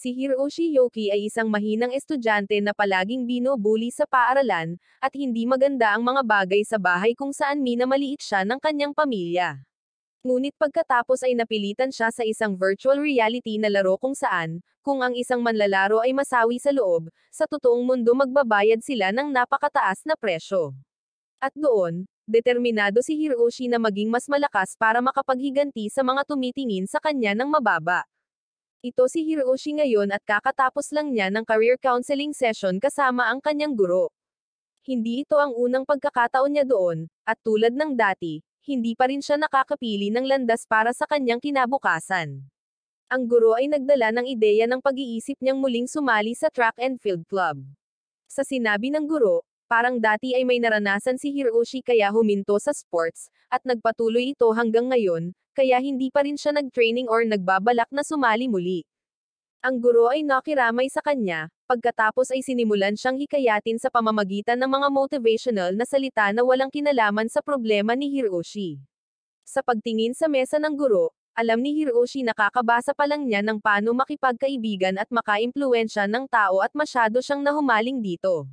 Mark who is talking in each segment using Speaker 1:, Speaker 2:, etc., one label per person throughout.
Speaker 1: Si Hiroshi Yoki ay isang mahinang estudyante na palaging binubuli sa paaralan, at hindi maganda ang mga bagay sa bahay kung saan minamaliit siya ng kanyang pamilya. Ngunit pagkatapos ay napilitan siya sa isang virtual reality na laro kung saan, kung ang isang manlalaro ay masawi sa loob, sa totoong mundo magbabayad sila ng napakataas na presyo. At doon, determinado si Hiroshi na maging mas malakas para makapaghiganti sa mga tumitingin sa kanya ng mababa. Ito si Hiroshi ngayon at kakatapos lang niya ng career counseling session kasama ang kanyang guro. Hindi ito ang unang pagkakataon niya doon, at tulad ng dati, hindi pa rin siya nakakapili ng landas para sa kanyang kinabukasan. Ang guro ay nagdala ng ideya ng pag-iisip niyang muling sumali sa track and field club. Sa sinabi ng guro, parang dati ay may naranasan si Hiroshi kaya huminto sa sports, at nagpatuloy ito hanggang ngayon, kaya hindi pa rin siya nag-training or nagbabalak na sumali muli. Ang guro ay nakiramay sa kanya, pagkatapos ay sinimulan siyang hikayatin sa pamamagitan ng mga motivational na salita na walang kinalaman sa problema ni Hiroshi. Sa pagtingin sa mesa ng guro, alam ni Hiroshi na kakabasa pa lang niya ng paano makipagkaibigan at makaimpluwensya ng tao at masyado siyang nahumaling dito.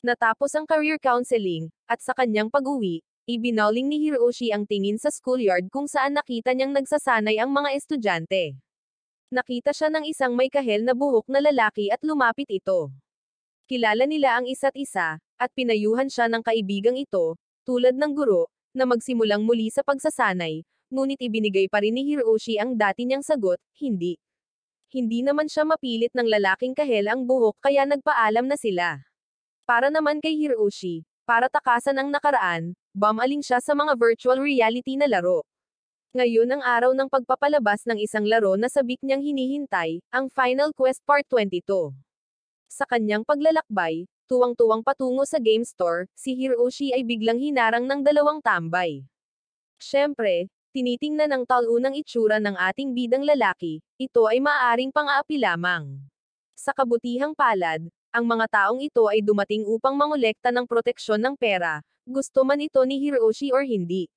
Speaker 1: Natapos ang career counseling, at sa kanyang pag-uwi, ibinaling ni Hiroshi ang tingin sa schoolyard kung saan nakita niyang nagsasanay ang mga estudyante. Nakita siya ng isang may kahel na buhok na lalaki at lumapit ito. Kilala nila ang isa't isa, at pinayuhan siya ng kaibigang ito, tulad ng guro, na magsimulang muli sa pagsasanay, ngunit ibinigay pa rin ni Hiroshi ang dati niyang sagot, hindi. Hindi naman siya mapilit ng lalaking kahel ang buhok kaya nagpaalam na sila. Para naman kay Hiroshi, para takasan ang nakaraan, bumaling siya sa mga virtual reality na laro. Ngayon ang araw ng pagpapalabas ng isang laro na sabik niyang hinihintay, ang Final Quest Part 22. Sa kanyang paglalakbay, tuwang-tuwang patungo sa game store, si Hiroshi ay biglang hinarang ng dalawang tambay. Siyempre, tinitingnan ng talunang itsura ng ating bidang lalaki, ito ay maaaring pang-aapi lamang. Sa kabutihang palad, ang mga taong ito ay dumating upang mangolekta ng proteksyon ng pera, gusto man ito ni Hiroshi or hindi.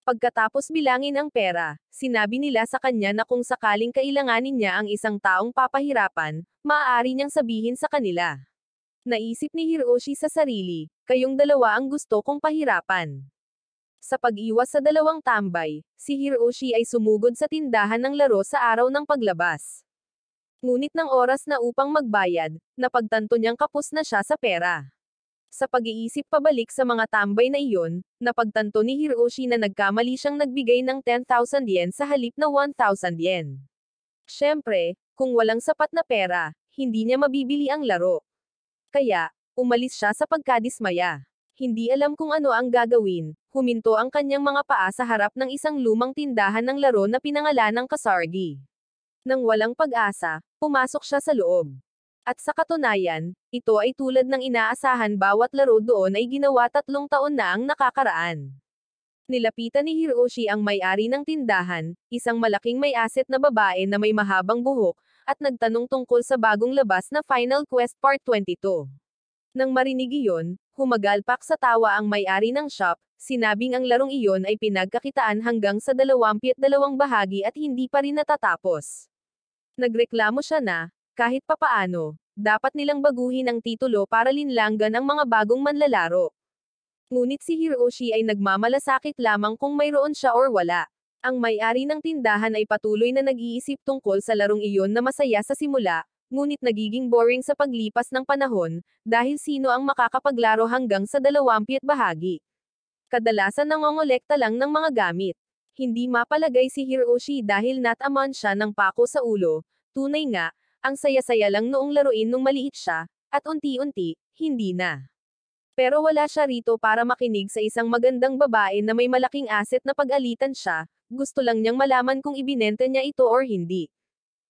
Speaker 1: Pagkatapos bilangin ang pera, sinabi nila sa kanya na kung sakaling kailanganin niya ang isang taong papahirapan, maaari niyang sabihin sa kanila. Naisip ni Hiroshi sa sarili, kayong dalawa ang gusto kong pahirapan. Sa pag-iwas sa dalawang tambay, si Hiroshi ay sumugod sa tindahan ng laro sa araw ng paglabas. Ngunit ng oras na upang magbayad, napagtanto niyang kapos na siya sa pera. Sa pag-iisip pabalik sa mga tambay na iyon, napagtanto ni Hiroshi na nagkamali siyang nagbigay ng 10,000 yen sa halip na 1,000 yen. Siyempre, kung walang sapat na pera, hindi niya mabibili ang laro. Kaya, umalis siya sa pagkadismaya. Hindi alam kung ano ang gagawin, huminto ang kanyang mga paa sa harap ng isang lumang tindahan ng laro na pinangalanang Kasargi. Nang walang pag-asa, pumasok siya sa loob. At sa katunayan, ito ay tulad ng inaasahan bawat laro doon ay ginawa 3 taon na ang nakakaraan. Nilapitan ni Hiroshi ang may-ari ng tindahan, isang malaking may-asset na babae na may mahabang buhok, at nagtanong tungkol sa bagong labas na Final Quest Part 22. Nang marinig iyon, humagalpak sa tawa ang may-ari ng shop, sinabing ang larong iyon ay pinagkakitaan hanggang sa 22 bahagi at hindi pa rin natatapos. Nagreklamo siya na, kahit papaano, dapat nilang baguhin ang titulo para linlanggan ang mga bagong manlalaro. Ngunit si Hiroshi ay nagmamalasakit lamang kung mayroon siya or wala. Ang may-ari ng tindahan ay patuloy na nag-iisip tungkol sa larong iyon na masaya sa simula, ngunit nagiging boring sa paglipas ng panahon, dahil sino ang makakapaglaro hanggang sa 20 bahagi. Kadalasan nangongolekta lang ng mga gamit. Hindi mapalagay si Hiroshi dahil natamaan siya ng pako sa ulo, tunay nga, ang saya-saya lang noong laruin nung maliit siya, at unti-unti, hindi na. Pero wala siya rito para makinig sa isang magandang babae na may malaking asset na pag-alitan siya, gusto lang niyang malaman kung ibinenta niya ito or hindi.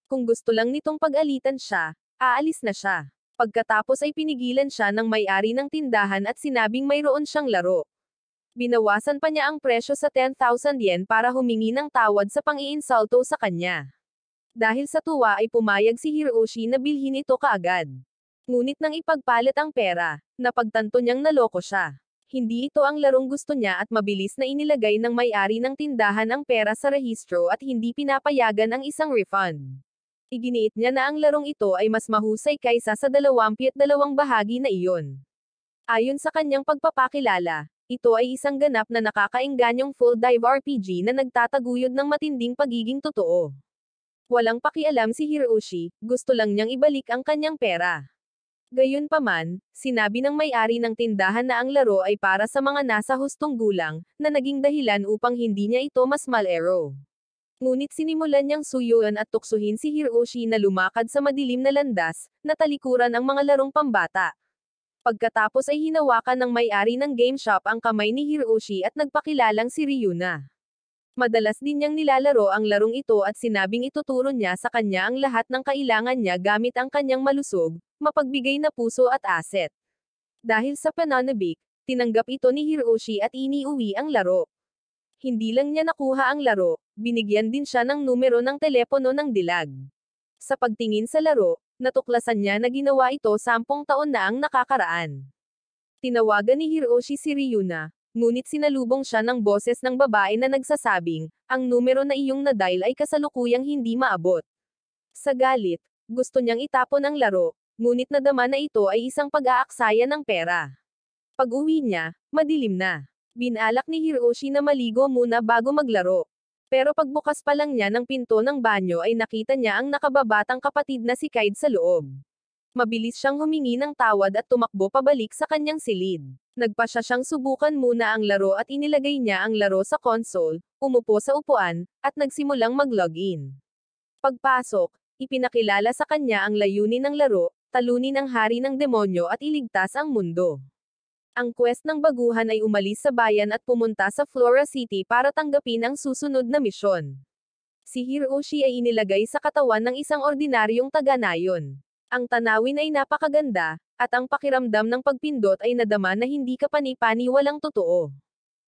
Speaker 1: Kung gusto lang nitong pag-alitan siya, aalis na siya. Pagkatapos ay pinigilan siya ng may-ari ng tindahan at sinabing mayroon siyang laro. Binawasan pa niya ang presyo sa 10,000 yen para humingi ng tawad sa pang-iinsulto sa kanya. Dahil sa tuwa ay pumayag si Hiroshi na bilhin ito kaagad. Ngunit nang ipagpalit ang pera, napagtanto niyang naloko siya. Hindi ito ang larong gusto niya at mabilis na inilagay ng may-ari ng tindahan ang pera sa rehistro at hindi pinapayagan ang isang refund. Iginiit niya na ang larong ito ay mas mahusay kaysa sa 22 bahagi na iyon. Ayon sa kanyang pagpapakilala, ito ay isang ganap na nakakaenganyong full dive RPG na nagtataguyod ng matinding pagiging totoo. Walang pakialam si Hiroshi, gusto lang niyang ibalik ang kanyang pera. Gayunpaman, sinabi ng may-ari ng tindahan na ang laro ay para sa mga nasa hustong gulang, na naging dahilan upang hindi niya ito mas malero. Ngunit sinimulan niyang suyuan at tuksuhin si Hiroshi na lumakad sa madilim na landas, na talikuran ang mga larong pambata. Pagkatapos ay hinawakan ng may-ari ng game shop ang kamay ni Hiroshi at nagpakilalang si Ryuna. Madalas din niyang nilalaro ang larong ito at sinabing ituturo niya sa kanya ang lahat ng kailangan niya gamit ang kanyang malusog, mapagbigay na puso at asset. Dahil sa pananabik, tinanggap ito ni Hiroshi at iniuwi ang laro. Hindi lang niya nakuha ang laro, binigyan din siya ng numero ng telepono ng dilag. Sa pagtingin sa laro, natuklasan niya na ginawa ito 10 taon na ang nakakaraan. Tinawagan ni Hiroshi si Ryuna, ngunit sinalubong siya ng boses ng babae na nagsasabing, ang numero na iyong na-dial ay kasalukuyang hindi maabot. Sa galit, gusto niyang itapon ang laro, ngunit nadama na ito ay isang pag-aaksaya ng pera. Pag-uwi niya, madilim na. Binalak ni Hiroshi na maligo muna bago maglaro. Pero pagbukas pa lang niya ng pinto ng banyo ay nakita niya ang nakababatang kapatid na si Kaid sa loob. Mabilis siyang humingi ng tawad at tumakbo pabalik sa kanyang silid. Nagpasya siyang subukan muna ang laro at inilagay niya ang laro sa console, umupo sa upuan, at nagsimulang mag-login. Pagpasok, ipinakilala sa kanya ang layunin ng laro, talunin ang hari ng demonyo at iligtas ang mundo. Ang quest ng baguhan ay umalis sa bayan at pumunta sa Flora City para tanggapin ang susunod na misyon. Si Hiroshi ay inilagay sa katawan ng isang ordinaryong taga-nayon. Ang tanawin ay napakaganda, at ang pakiramdam ng pagpindot ay nadama na hindi kapani-paniwalang totoo.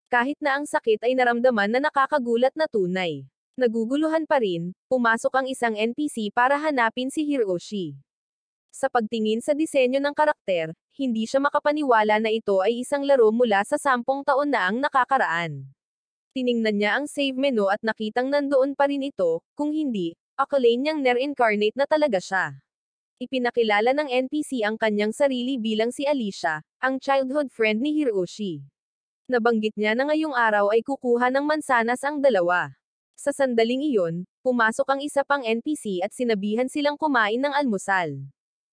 Speaker 1: Kahit na ang sakit ay naramdaman na nakakagulat na tunay. Naguguluhan pa rin, pumasok ang isang NPC para hanapin si Hiroshi. Sa pagtingin sa disenyo ng karakter, hindi siya makapaniwala na ito ay isang laro mula sa 10 taon na ang nakakaraan. Tiningnan niya ang save menu at nakitang nandoon pa rin ito, kung hindi, akalain niyang reincarnate na talaga siya. Ipinakilala ng NPC ang kanyang sarili bilang si Alicia, ang childhood friend ni Hiroshi. Nabanggit niya na ngayong araw ay kukuha ng mansanas ang dalawa. Sa sandaling iyon, pumasok ang isa pang NPC at sinabihan silang kumain ng almusal.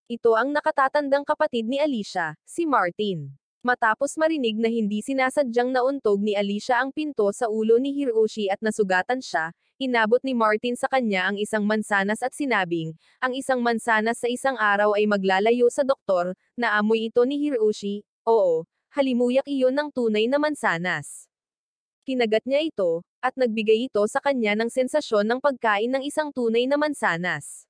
Speaker 1: Ito ang nakatatandang kapatid ni Alicia, si Martin. Matapos marinig na hindi sinasadyang nauntog ni Alicia ang pinto sa ulo ni Hiroshi at nasugatan siya, inabot ni Martin sa kanya ang isang mansanas at sinabing, ang isang mansanas sa isang araw ay maglalayo sa doktor, naamoy ito ni Hiroshi, oo, halimuyak iyon ng tunay na mansanas. Kinagat niya ito, at nagbigay ito sa kanya ng sensasyon ng pagkain ng isang tunay na mansanas.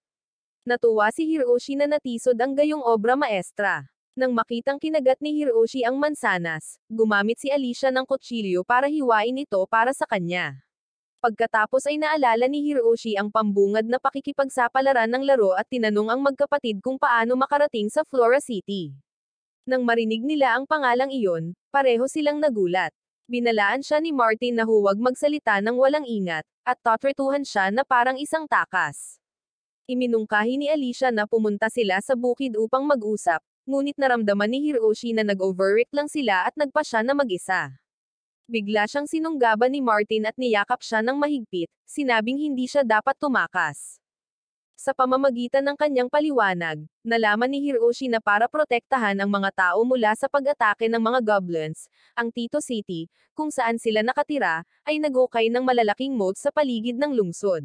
Speaker 1: Natuwa si Hiroshi na natisod ang gayong obra maestra. Nang makitang kinagat ni Hiroshi ang mansanas, gumamit si Alicia ng kutsilyo para hiwain ito para sa kanya. Pagkatapos ay naalala ni Hiroshi ang pambungad na pakikipagsapalaran ng laro at tinanong ang magkapatid kung paano makarating sa Flora City. Nang marinig nila ang pangalang iyon, pareho silang nagulat. Binalaan siya ni Martin na huwag magsalita ng walang ingat, at tatrituhan siya na parang isang takas. Iminungkahi ni Alicia na pumunta sila sa bukid upang mag-usap, ngunit naramdaman ni Hiroshi na nag-overreact lang sila at nagpa siya na mag-isa. Bigla siyang sinunggaban ni Martin at niyakap siya ng mahigpit, sinabing hindi siya dapat tumakas. Sa pamamagitan ng kanyang paliwanag, nalaman ni Hiroshi na para protektahan ang mga tao mula sa pag-atake ng mga goblins, ang Tito City, kung saan sila nakatira, ay nag-ukay ng malalaking moat sa paligid ng lungsod.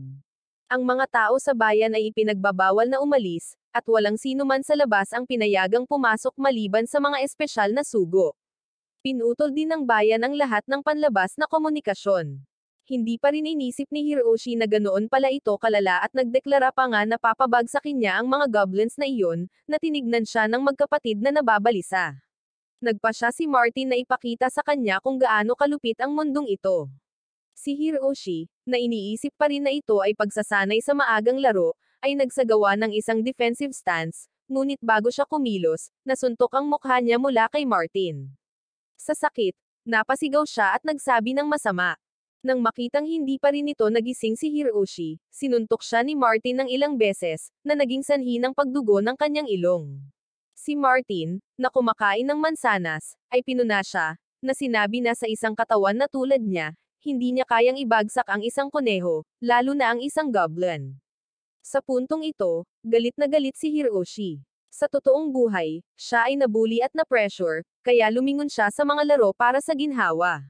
Speaker 1: Ang mga tao sa bayan ay ipinagbabawal na umalis, at walang sino man sa labas ang pinayagang pumasok maliban sa mga espesyal na sugo. Pinutol din ng bayan ang lahat ng panlabas na komunikasyon. Hindi pa rin inisip ni Hiroshi na ganoon pala ito kalala at nagdeklara pa nga na papabagsakin niya ang mga goblins na iyon, na tinignan siya ng magkapatid na nababalisa. Nagpa siya si Martin na ipakita sa kanya kung gaano kalupit ang mundong ito. Si Hiroshi, na iniisip pa rin na ito ay pagsasanay sa maagang laro, ay nagsagawa ng isang defensive stance, ngunit bago siya kumilos, nasuntok ang mukha niya mula kay Martin. Sa sakit, napasigaw siya at nagsabi ng masama. Nang makitang hindi pa rin ito nagising si Hiroshi, sinuntok siya ni Martin ng ilang beses, na naging sanhi ng pagdugo ng kanyang ilong. Si Martin, na kumakain ng mansanas, ay pinuna siya, na sinabi na sa isang katawan na tulad niya, hindi niya kayang ibagsak ang isang kuneho, lalo na ang isang goblin. Sa puntong ito, galit na galit si Hiroshi. Sa totoong buhay, siya ay nabully at na-pressure, kaya lumingon siya sa mga laro para sa ginhawa.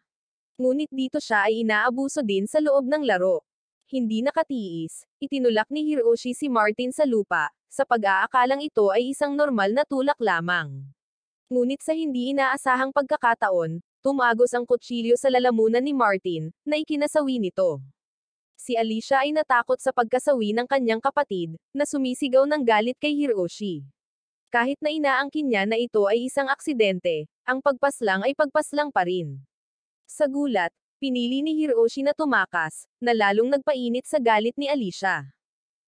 Speaker 1: Ngunit dito siya ay inaabuso din sa loob ng laro. Hindi nakatiis, itinulak ni Hiroshi si Martin sa lupa, sa pag-aakalang ito ay isang normal na tulak lamang. Ngunit sa hindi inaasahang pagkakataon, tumagos ang kutsilyo sa lalamunan ni Martin, na ikinasawi nito. Si Alicia ay natakot sa pagkasawi ng kanyang kapatid, na sumisigaw ng galit kay Hiroshi. Kahit na inaangkin niya na ito ay isang aksidente, ang pagpaslang ay pagpaslang pa rin. Sa gulat, pinili ni Hiroshi na tumakas, na lalong nagpainit sa galit ni Alicia.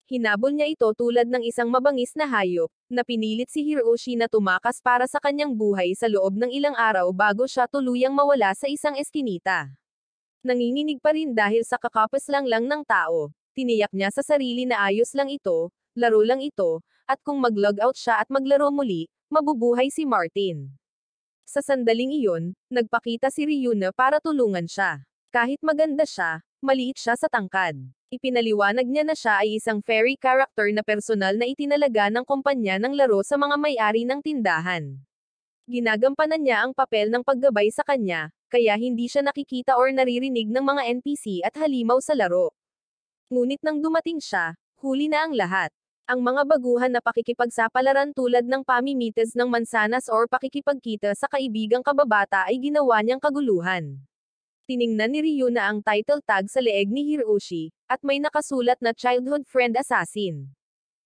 Speaker 1: Hinabol niya ito tulad ng isang mabangis na hayop, na pinilit si Hiroshi na tumakas para sa kanyang buhay sa loob ng ilang araw bago siya tuluyang mawala sa isang eskinita. Nanginginig pa rin dahil sa kakapaslang lang ng tao, tiniyak niya sa sarili na ayos lang ito, laro lang ito, at kung mag-log out siya at maglaro muli, mabubuhay si Martin. Sa sandaling iyon, nagpakita si Ryuna para tulungan siya. Kahit maganda siya, maliit siya sa tangkad. Ipinaliwanag niya na siya ay isang fairy character na personal na itinalaga ng kumpanya ng laro sa mga may-ari ng tindahan. Ginagampanan niya ang papel ng paggabay sa kanya, kaya hindi siya nakikita or naririnig ng mga NPC at halimaw sa laro. Ngunit nang dumating siya, huli na ang lahat. Ang mga baguhan na pakikipagsapalaran tulad ng pamimitas ng mansanas or pakikipagkita sa kaibigang kababata ay ginawa niyang kaguluhan. Tiningnan ni Ryuna ang title tag sa leeg ni Hiroshi, at may nakasulat na Childhood Friend Assassin.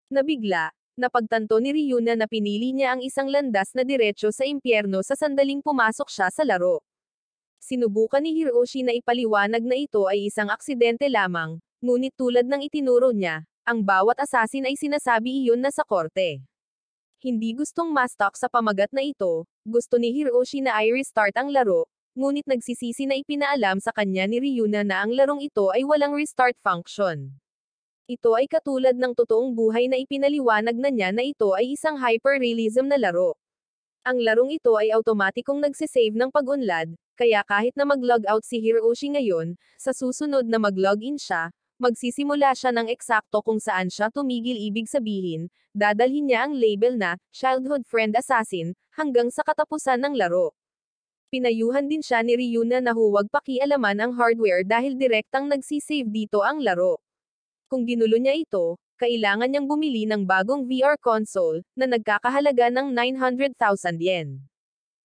Speaker 1: Nabigla, napagtanto ni Ryuna na pinili niya ang isang landas na diretso sa impyerno sa sandaling pumasok siya sa laro. Sinubukan ni Hiroshi na ipaliwanag na ito ay isang aksidente lamang, ngunit tulad ng itinuro niya, ang bawat assassin ay sinasabi iyon na sa korte. Hindi gustong ma-stuck sa pamagat na ito, gusto ni Hiroshi na i-restart ang laro, ngunit nagsisisi na ipinaalam sa kanya ni Ryuna na ang larong ito ay walang restart function. Ito ay katulad ng totoong buhay na ipinaliwanag na niya na ito ay isang hyper-realism na laro. Ang larong ito ay automatikong nagsisave ng pag-unlad, kaya kahit na mag-log out si Hiroshi ngayon, sa susunod na mag-login siya, magsisimula siya ng eksakto kung saan siya tumigil, ibig sabihin, dadalhin niya ang label na Childhood Friend Assassin hanggang sa katapusan ng laro. Pinayuhan din siya ni Ryuna na huwag pakialaman ang hardware dahil direktang nagsisave dito ang laro. Kung ginulo niya ito, kailangan niyang bumili ng bagong VR console na nagkakahalaga ng 900,000 yen.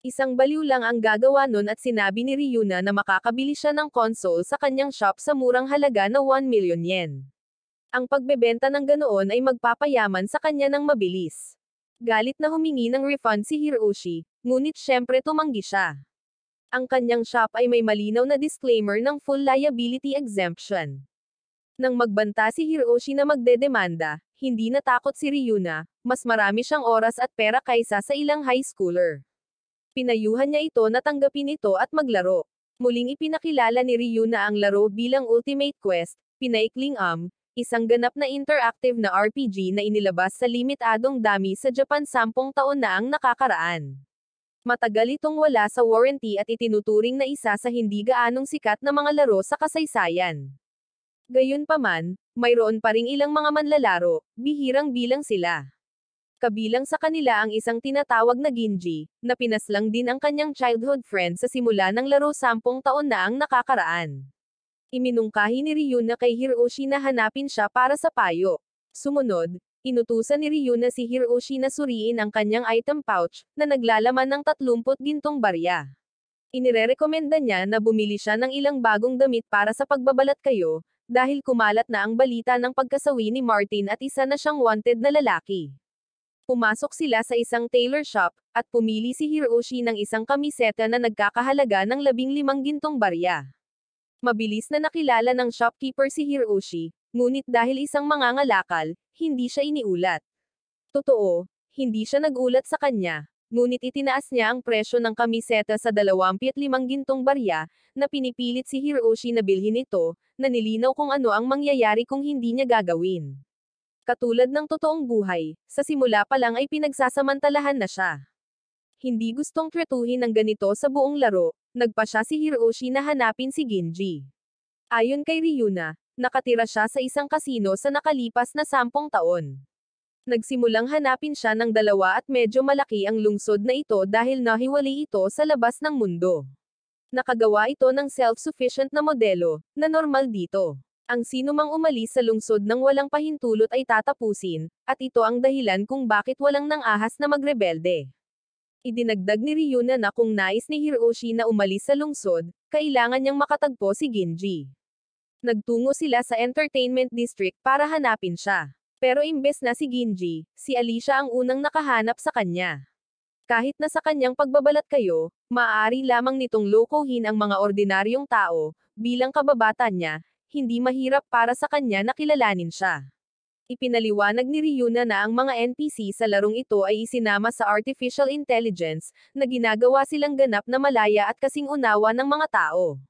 Speaker 1: Isang baliw lang ang gagawa nun at sinabi ni Ryuna na makakabili siya ng console sa kanyang shop sa murang halaga na 1 million yen. Ang pagbebenta ng ganoon ay magpapayaman sa kanya ng mabilis. Galit na humingi ng refund si Hiroshi, ngunit syempre tumanggi siya. Ang kanyang shop ay may malinaw na disclaimer ng full liability exemption. Nang magbanta si Hiroshi na magdedemanda, hindi natakot si Ryuna, mas marami siyang oras at pera kaysa sa ilang high schooler. Pinayuhan niya ito na tanggapin ito at maglaro. Muling ipinakilala ni Ryuna ang laro bilang Ultimate Quest, Pinaikling isang ganap na interactive na RPG na inilabas sa limitadong dami sa Japan 10 taon na ang nakakaraan. Matagal itong wala sa warranty at itinuturing na isa sa hindi gaanong sikat na mga laro sa kasaysayan. Gayunpaman, mayroon pa ring ilang mga manlalaro, bihirang bilang sila. Kabilang sa kanila ang isang tinatawag na Ginji, na pinaslang din ang kanyang childhood friend sa simula ng laro 10 taon na ang nakakaraan. Iminungkahi ni Ryuna kay Hiroshi na hanapin siya para sa payo. Sumunod, inutusan ni Ryuna si Hiroshi na suriin ang kanyang item pouch, na naglalaman ng 30 gintong barya. Inirerekomenda niya na bumili siya ng ilang bagong damit para sa pagbabalat kayo, dahil kumalat na ang balita ng pagkasawi ni Martin at isa na siyang wanted na lalaki. Pumasok sila sa isang tailor shop, at pumili si Hiroshi ng isang kamiseta na nagkakahalaga ng 15 gintong barya. Mabilis na nakilala ng shopkeeper si Hiroshi, ngunit dahil isang mangangalakal, hindi siya iniulat. Totoo, hindi siya nagulat sa kanya, Ngunit itinaas niya ang presyo ng kamiseta sa 25 gintong barya, na pinipilit si Hiroshi na bilhin ito, na nilinaw kung ano ang mangyayari kung hindi niya gagawin. Katulad ng totoong buhay, sa simula pa lang ay pinagsasamantalahan na siya. Hindi gustong tretuhin ng ganito sa buong laro, nagpa siya si Hiroshi na hanapin si Ginji. Ayon kay Ryuna, nakatira siya sa isang kasino sa nakalipas na 10 taon. Nagsimulang hanapin siya ng dalawa at medyo malaki ang lungsod na ito dahil nahiwalay ito sa labas ng mundo. Nakagawa ito ng self-sufficient na modelo, na normal dito. Ang sino mang umalis sa lungsod ng walang pahintulot ay tatapusin, at ito ang dahilan kung bakit walang nang ahas na magrebelde. Idinagdag ni Ryuna na kung nais ni Hiroshi na umalis sa lungsod, kailangan niyang makatagpo si Ginji. Nagtungo sila sa entertainment district para hanapin siya. Pero imbes na si Ginji, si Alicia ang unang nakahanap sa kanya. Kahit na sa kanyang pagbabalat kayo, maaari lamang nitong lokohin ang mga ordinaryong tao, bilang kababata niya, hindi mahirap para sa kanya na kilalanin siya. Ipinaliwanag ni Ryuna na ang mga NPC sa larong ito ay isinama sa artificial intelligence, na ginagawa silang ganap na malaya at kasing unawa ng mga tao.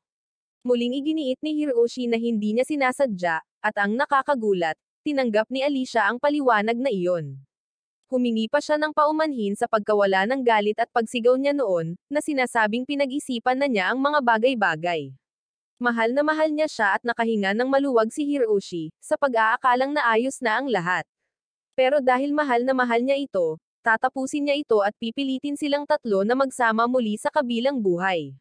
Speaker 1: Muling iginiit ni Hiroshi na hindi niya sinasadya, at ang nakakagulat, tinanggap ni Alicia ang paliwanag na iyon. Humingi pa siya ng paumanhin sa pagkawala ng galit at pagsigaw niya noon, na sinasabing pinag-isipan na niya ang mga bagay-bagay. Mahal niya siya at nakahinga ng maluwag si Hiroshi, sa pag-aakalang naayos na ang lahat. Pero dahil mahal niya ito, tatapusin niya ito at pipilitin silang tatlo na magsama muli sa kabilang buhay.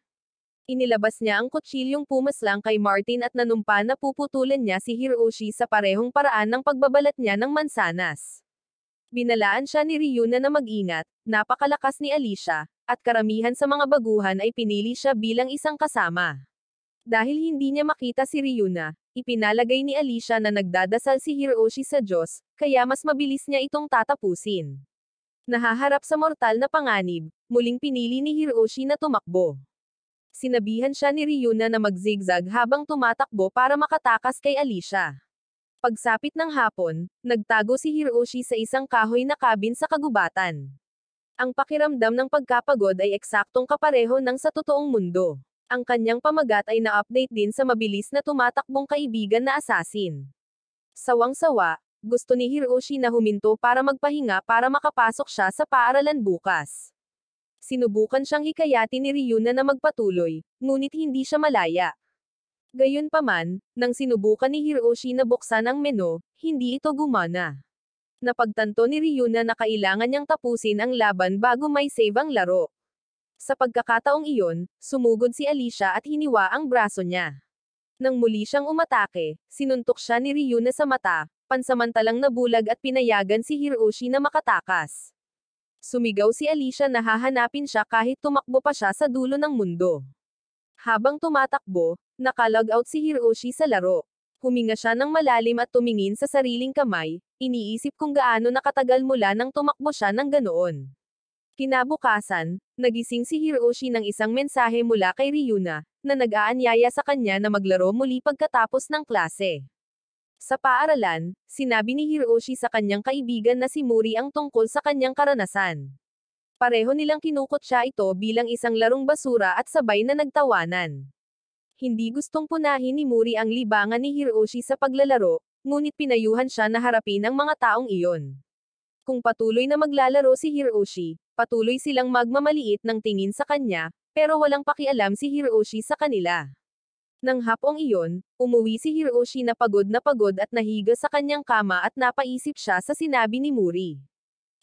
Speaker 1: Inilabas niya ang kutsilyong pumaslang kay Martin at nanumpa na puputulan niya si Hiroshi sa parehong paraan ng pagbabalat niya ng mansanas. Binalaan siya ni Ryuna na mag-ingat, napakalakas ni Alicia, at karamihan sa mga baguhan ay pinili siya bilang isang kasama. Dahil hindi niya makita si Ryuna, ipinalagay ni Alicia na nagdadasal si Hiroshi sa Diyos, kaya mas mabilis niya itong tatapusin. Nahaharap sa mortal na panganib, muling pinili ni Hiroshi na tumakbo. Sinabihan siya ni Ryuna na mag-zigzag habang tumatakbo para makatakas kay Alicia. Pagsapit ng hapon, nagtago si Hiroshi sa isang kahoy na cabin sa kagubatan. Ang pakiramdam ng pagkapagod ay eksaktong kapareho ng sa totoong mundo. Ang kanyang pamagat ay na-update din sa mabilis na tumatakbong kaibigan na assassin. Sawang-sawa, gusto ni Hiroshi na huminto para magpahinga para makapasok siya sa paaralan bukas. Sinubukan siyang hikayatin ni Ryuna na magpatuloy, ngunit hindi siya malaya. Gayunpaman, nang sinubukan ni Hiroshi na buksan ang menu, hindi ito gumana. Napagtanto ni Ryuna na kailangan niyang tapusin ang laban bago may save ang laro. Sa pagkakataong iyon, sumugod si Alicia at hiniwa ang braso niya. Nang muli siyang umatake, sinuntok siya ni Ryuna sa mata, pansamantalang nabulag at pinayagan si Hiroshi na makatakas. Sumigaw si Alicia na hahanapin siya kahit tumakbo pa siya sa dulo ng mundo. Habang tumatakbo, nakalog out si Hiroshi sa laro. Huminga siya ng malalim at tumingin sa sariling kamay, iniisip kung gaano nakatagal mula nang tumakbo siya ng ganoon. Kinabukasan, nagising si Hiroshi ng isang mensahe mula kay Ryuna, na nag-aanyaya sa kanya na maglaro muli pagkatapos ng klase. Sa paaralan, sinabi ni Hiroshi sa kanyang kaibigan na si Mori ang tungkol sa kanyang karanasan. Pareho nilang kinukutya ito bilang isang larong basura at sabay na nagtawanan. Hindi gustong punahin ni Mori ang libangan ni Hiroshi sa paglalaro, ngunit pinayuhan siya na harapin ang mga taong iyon. Kung patuloy na maglalaro si Hiroshi, patuloy silang magmamaliit ng tingin sa kanya, pero walang pakialam si Hiroshi sa kanila. Nang hapong iyon, umuwi si Hiroshi na pagod at nahiga sa kanyang kama at napaisip siya sa sinabi ni Mori.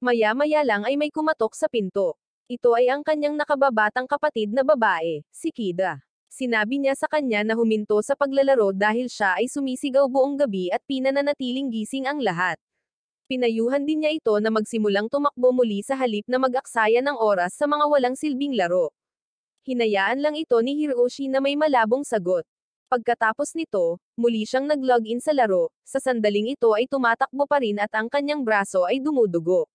Speaker 1: Maya-maya lang ay may kumatok sa pinto. Ito ay ang kanyang nakababatang kapatid na babae, si Kida. Sinabi niya sa kanya na huminto sa paglalaro dahil siya ay sumisigaw buong gabi at pinananatiling gising ang lahat. Pinayuhan din niya ito na magsimulang tumakbo muli sa halip na mag-aksaya ng oras sa mga walang silbing laro. Hinayaan lang ito ni Hiroshi na may malabong sagot. Pagkatapos nito, muli siyang nag-login sa laro, sa sandaling ito ay tumatakbo pa rin at ang kanyang braso ay dumudugo.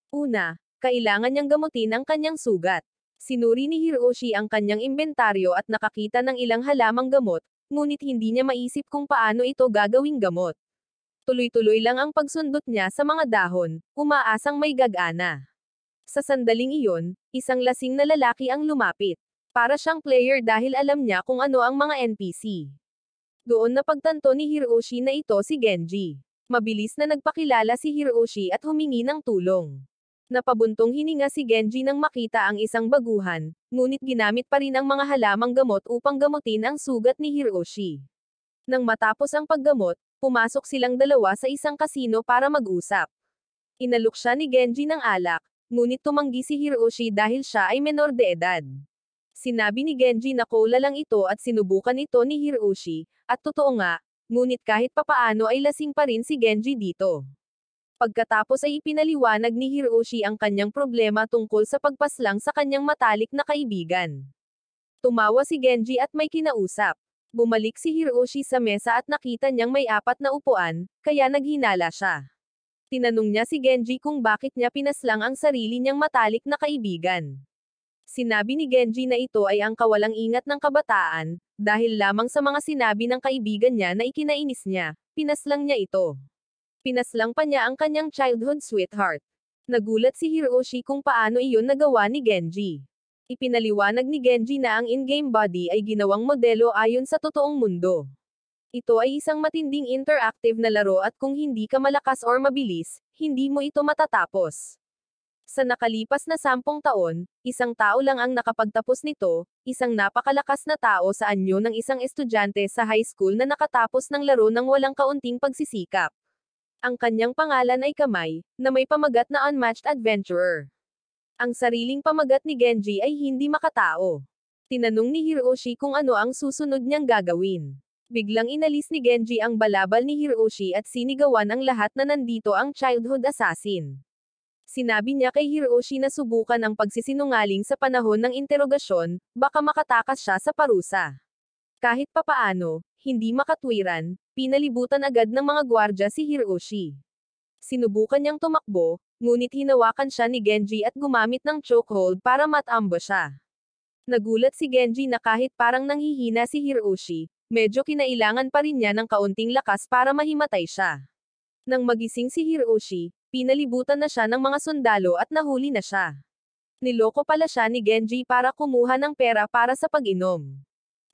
Speaker 1: Una, kailangan niyang gamutin ang kanyang sugat. Sinuri ni Hiroshi ang kanyang inventaryo at nakakita ng ilang halamang gamot, ngunit hindi niya maisip kung paano ito gagawing gamot. Tuloy-tuloy lang ang pagsundot niya sa mga dahon, umaasang may gagana. Sa sandaling iyon, isang lasing na lalaki ang lumapit. Para siyang player dahil alam niya kung ano ang mga NPC. Doon napagtanto ni Hiroshi na ito si Genji. Mabilis na nagpakilala si Hiroshi at humingi ng tulong. Napabuntong hininga si Genji nang makita ang isang baguhan, ngunit ginamit pa rin ang mga halamang gamot upang gamutin ang sugat ni Hiroshi. Nang matapos ang paggamot, pumasok silang dalawa sa isang kasino para mag-usap. Inalok siya ni Genji ng alak, ngunit tumanggi si Hiroshi dahil siya ay menor de edad. Sinabi ni Genji na cola lang ito at sinubukan ito ni Hiroshi, at totoo nga, ngunit kahit papaano ay lasing pa rin si Genji dito. Pagkatapos ay ipinaliwanag ni Hiroshi ang kanyang problema tungkol sa pagpaslang sa kanyang matalik na kaibigan. Tumawa si Genji at may kinausap. Bumalik si Hiroshi sa mesa at nakita niyang may 4 na upuan, kaya naghinala siya. Tinanong niya si Genji kung bakit niya pinaslang ang sarili niyang matalik na kaibigan. Sinabi ni Genji na ito ay ang kawalang ingat ng kabataan, dahil lamang sa mga sinabi ng kaibigan niya na ikinainis niya, pinaslang niya ito. Pinaslang pa niya ang kanyang childhood sweetheart. Nagulat si Hiroshi kung paano iyon nagawa ni Genji. Ipinaliwanag ni Genji na ang in-game body ay ginawang modelo ayon sa totoong mundo. Ito ay isang matinding interactive na laro at kung hindi ka malakas or mabilis, hindi mo ito matatapos. Sa nakalipas na 10 taon, isang tao lang ang nakapagtapos nito, isang napakalakas na tao sa anyo ng isang estudyante sa high school na nakatapos ng laro ng walang kaunting pagsisikap. Ang kanyang pangalan ay Kamay, na may pamagat na unmatched adventurer. Ang sariling pamagat ni Genji ay hindi makatao. Tinanong ni Hiroshi kung ano ang susunod niyang gagawin. Biglang inalis ni Genji ang balabal ni Hiroshi at sinigawan ang lahat na nandito ang childhood assassin. Sinabi niya kay Hiroshi na subukan ang pagsisinungaling sa panahon ng interogasyon, baka makatakas siya sa parusa. Kahit papaano, hindi makatwiran, pinalibutan agad ng mga gwardya si Hiroshi. Sinubukan niyang tumakbo, ngunit hinawakan siya ni Genji at gumamit ng chokehold para matambo siya. Nagulat si Genji na kahit parang nanghihina si Hiroshi, medyo kinailangan pa rin niya ng kaunting lakas para mahimatay siya. Nang magising si Hiroshi, pinalibutan na siya ng mga sundalo at nahuli na siya. Niloko pala siya ni Genji para kumuha ng pera para sa pag-inom.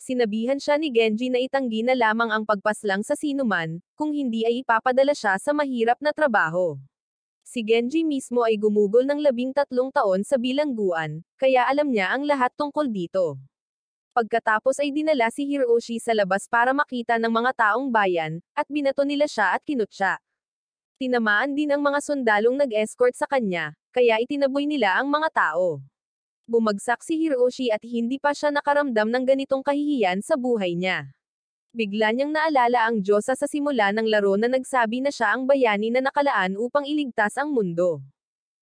Speaker 1: Sinabihan siya ni Genji na itanggi na lamang ang pagpaslang sa sinuman, kung hindi ay ipapadala siya sa mahirap na trabaho. Si Genji mismo ay gumugol ng 13 taon sa bilangguan, kaya alam niya ang lahat tungkol dito. Pagkatapos ay dinala si Hiroshi sa labas para makita ng mga taong bayan, at binato nila siya at kinutya. Tinamaan din ang mga sundalong nag-escort sa kanya, kaya itinaboy nila ang mga tao. Bumagsak si Hiroshi at hindi pa siya nakaramdam ng ganitong kahihiyan sa buhay niya. Bigla niyang naalala ang Diyosa sa simula ng laro na nagsabi na siya ang bayani na nakalaan upang iligtas ang mundo.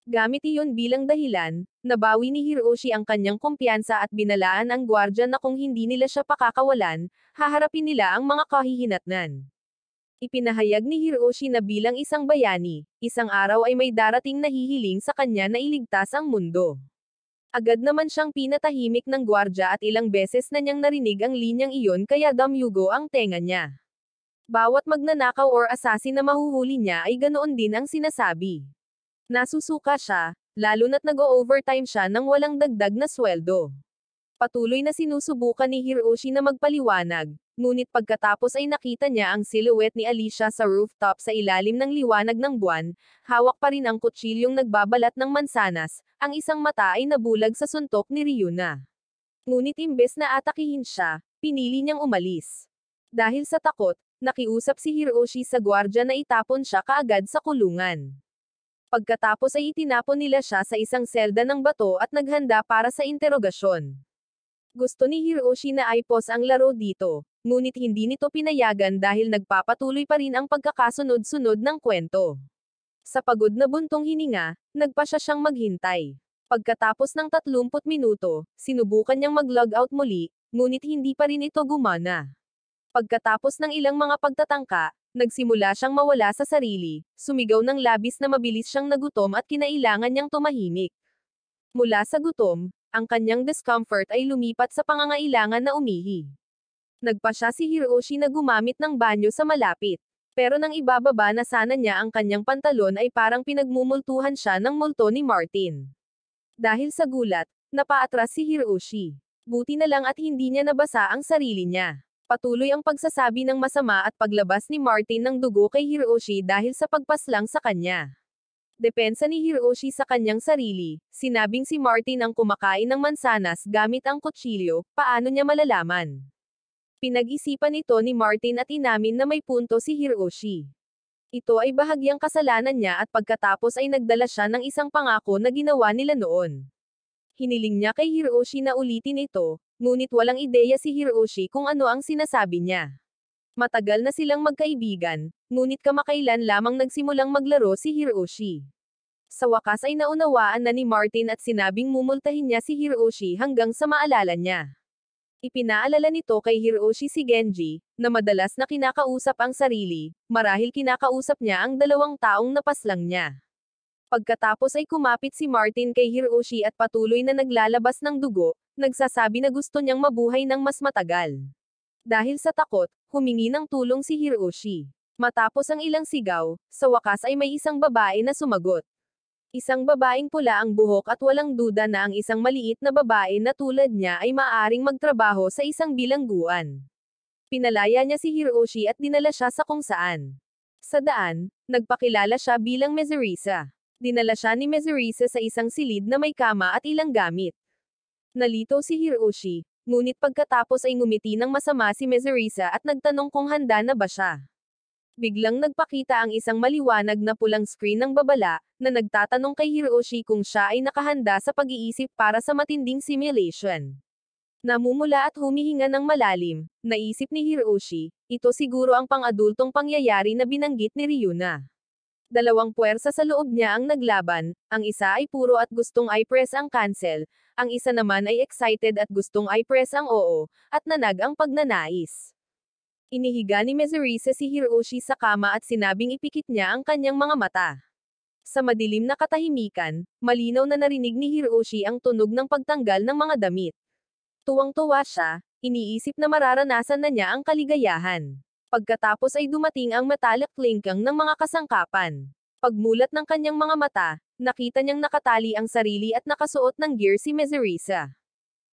Speaker 1: Gamit iyon bilang dahilan, nabawi ni Hiroshi ang kanyang kumpiyansa at binalaan ang gwardya na kung hindi nila siya pakakawalan, haharapin nila ang mga kahihinatnan. Ipinahayag ni Hiroshi na bilang isang bayani, isang araw ay may darating na hihiling sa kanya na iligtas ang mundo. Agad naman siyang pinatahimik ng gwardya at ilang beses na niyang narinig ang linyang iyon kaya damyugo ang tenga niya. Bawat magnanakaw or assassin na mahuhuli niya ay ganoon din ang sinasabi. Nasusuka siya, lalo na't nag-o-overtime siya nang walang dagdag na sweldo. Patuloy na sinusubukan ni Hiroshi na magpaliwanag, ngunit pagkatapos ay nakita niya ang silhouette ni Alicia sa rooftop sa ilalim ng liwanag ng buwan, hawak pa rin ang kutsilyong nagbabalat ng mansanas, ang isang mata ay nabulag sa suntok ni Ryuna. Ngunit imbes na atakihin siya, pinili niyang umalis. Dahil sa takot, nakiusap si Hiroshi sa gwardya na itapon siya kaagad sa kulungan. Pagkatapos ay itinapon nila siya sa isang selda ng bato at naghanda para sa interogasyon. Gusto ni Hiroshi na i-pause ang laro dito, ngunit hindi nito pinayagan dahil nagpapatuloy pa rin ang pagkakasunod-sunod ng kwento. Sa pagod na buntong hininga, nagpasya siyang maghintay. Pagkatapos ng 30 minuto, sinubukan niyang mag-log out muli, ngunit hindi pa rin ito gumana. Pagkatapos ng ilang mga pagtatangka, nagsimula siyang mawala sa sarili, sumigaw ng labis na mabilis siyang nagutom at kinailangan niyang tumahimik. Mula sa gutom, ang kanyang discomfort ay lumipat sa pangangailangan na umihi. Nagpasya si Hiroshi na gumamit ng banyo sa malapit. Pero nang ibababa na sana niya ang kanyang pantalon ay parang pinagmumultuhan siya ng multo ni Martin. Dahil sa gulat, napaatras si Hiroshi. Buti na lang at hindi niya nabasa ang sarili niya. Patuloy ang pagsasabi ng masama at paglabas ni Martin ng dugo kay Hiroshi dahil sa pagpaslang sa kanya. Depensa ni Hiroshi sa kanyang sarili, sinabing si Martin ang kumakain ng mansanas gamit ang kutsilyo, paano niya malalaman? Pinag-isipan ito ni Martin at inamin na may punto si Hiroshi. Ito ay bahagyang kasalanan niya at pagkatapos ay nagdala siya ng isang pangako na ginawa nila noon. Hiniling niya kay Hiroshi na ulitin ito, ngunit walang ideya si Hiroshi kung ano ang sinasabi niya. Matagal na silang magkaibigan, ngunit kamakailan lamang nagsimulang maglaro si Hiroshi. Sa wakas ay naunawaan na ni Martin at sinabing mumultahin niya si Hiroshi hanggang sa maalala niya. Ipinaalala nito kay Hiroshi si Genji, na madalas na kinakausap ang sarili, marahil kinakausap niya ang 2 taong napaslang niya. Pagkatapos ay kumapit si Martin kay Hiroshi at patuloy na naglalabas ng dugo, nagsasabi na gusto niyang mabuhay ng mas matagal. Dahil sa takot, humingi ng tulong si Hiroshi. Matapos ang ilang sigaw, sa wakas ay may isang babae na sumagot. Isang babaeng pula ang buhok at walang duda na ang isang maliit na babae na tulad niya ay maaaring magtrabaho sa isang bilangguan. Pinalaya niya si Hiroshi at dinala siya sa kung saan. Sa daan, nagpakilala siya bilang Mezurisa. Dinala siya ni Mezurisa sa isang silid na may kama at ilang gamit. Nalito si Hiroshi, ngunit pagkatapos ay ngumiti ng masama si Mezurisa at nagtanong kung handa na ba siya. Biglang nagpakita ang isang maliwanag na pulang screen ng babala, na nagtatanong kay Hiroshi kung siya ay nakahanda sa pag-iisip para sa matinding simulation. Namumula at humihinga ng malalim, naisip ni Hiroshi, ito siguro ang pang-adultong pangyayari na binanggit ni Ryuna. 2 puwersa sa loob niya ang naglaban, ang isa ay puro at gustong i-press ang cancel, ang isa naman ay excited at gustong i-press ang oo, at nanag ang pagnanais. Inihiga ni Mezurisa si Hiroshi sa kama at sinabing ipikit niya ang kanyang mga mata. Sa madilim na katahimikan, malinaw na narinig ni Hiroshi ang tunog ng pagtanggal ng mga damit. Tuwang-tuwa siya, iniisip na mararanasan na niya ang kaligayahan. Pagkatapos ay dumating ang metallic klinkang ng mga kasangkapan. Pagmulat ng kanyang mga mata, nakita niyang nakatali ang sarili at nakasuot ng gear si Mezurisa.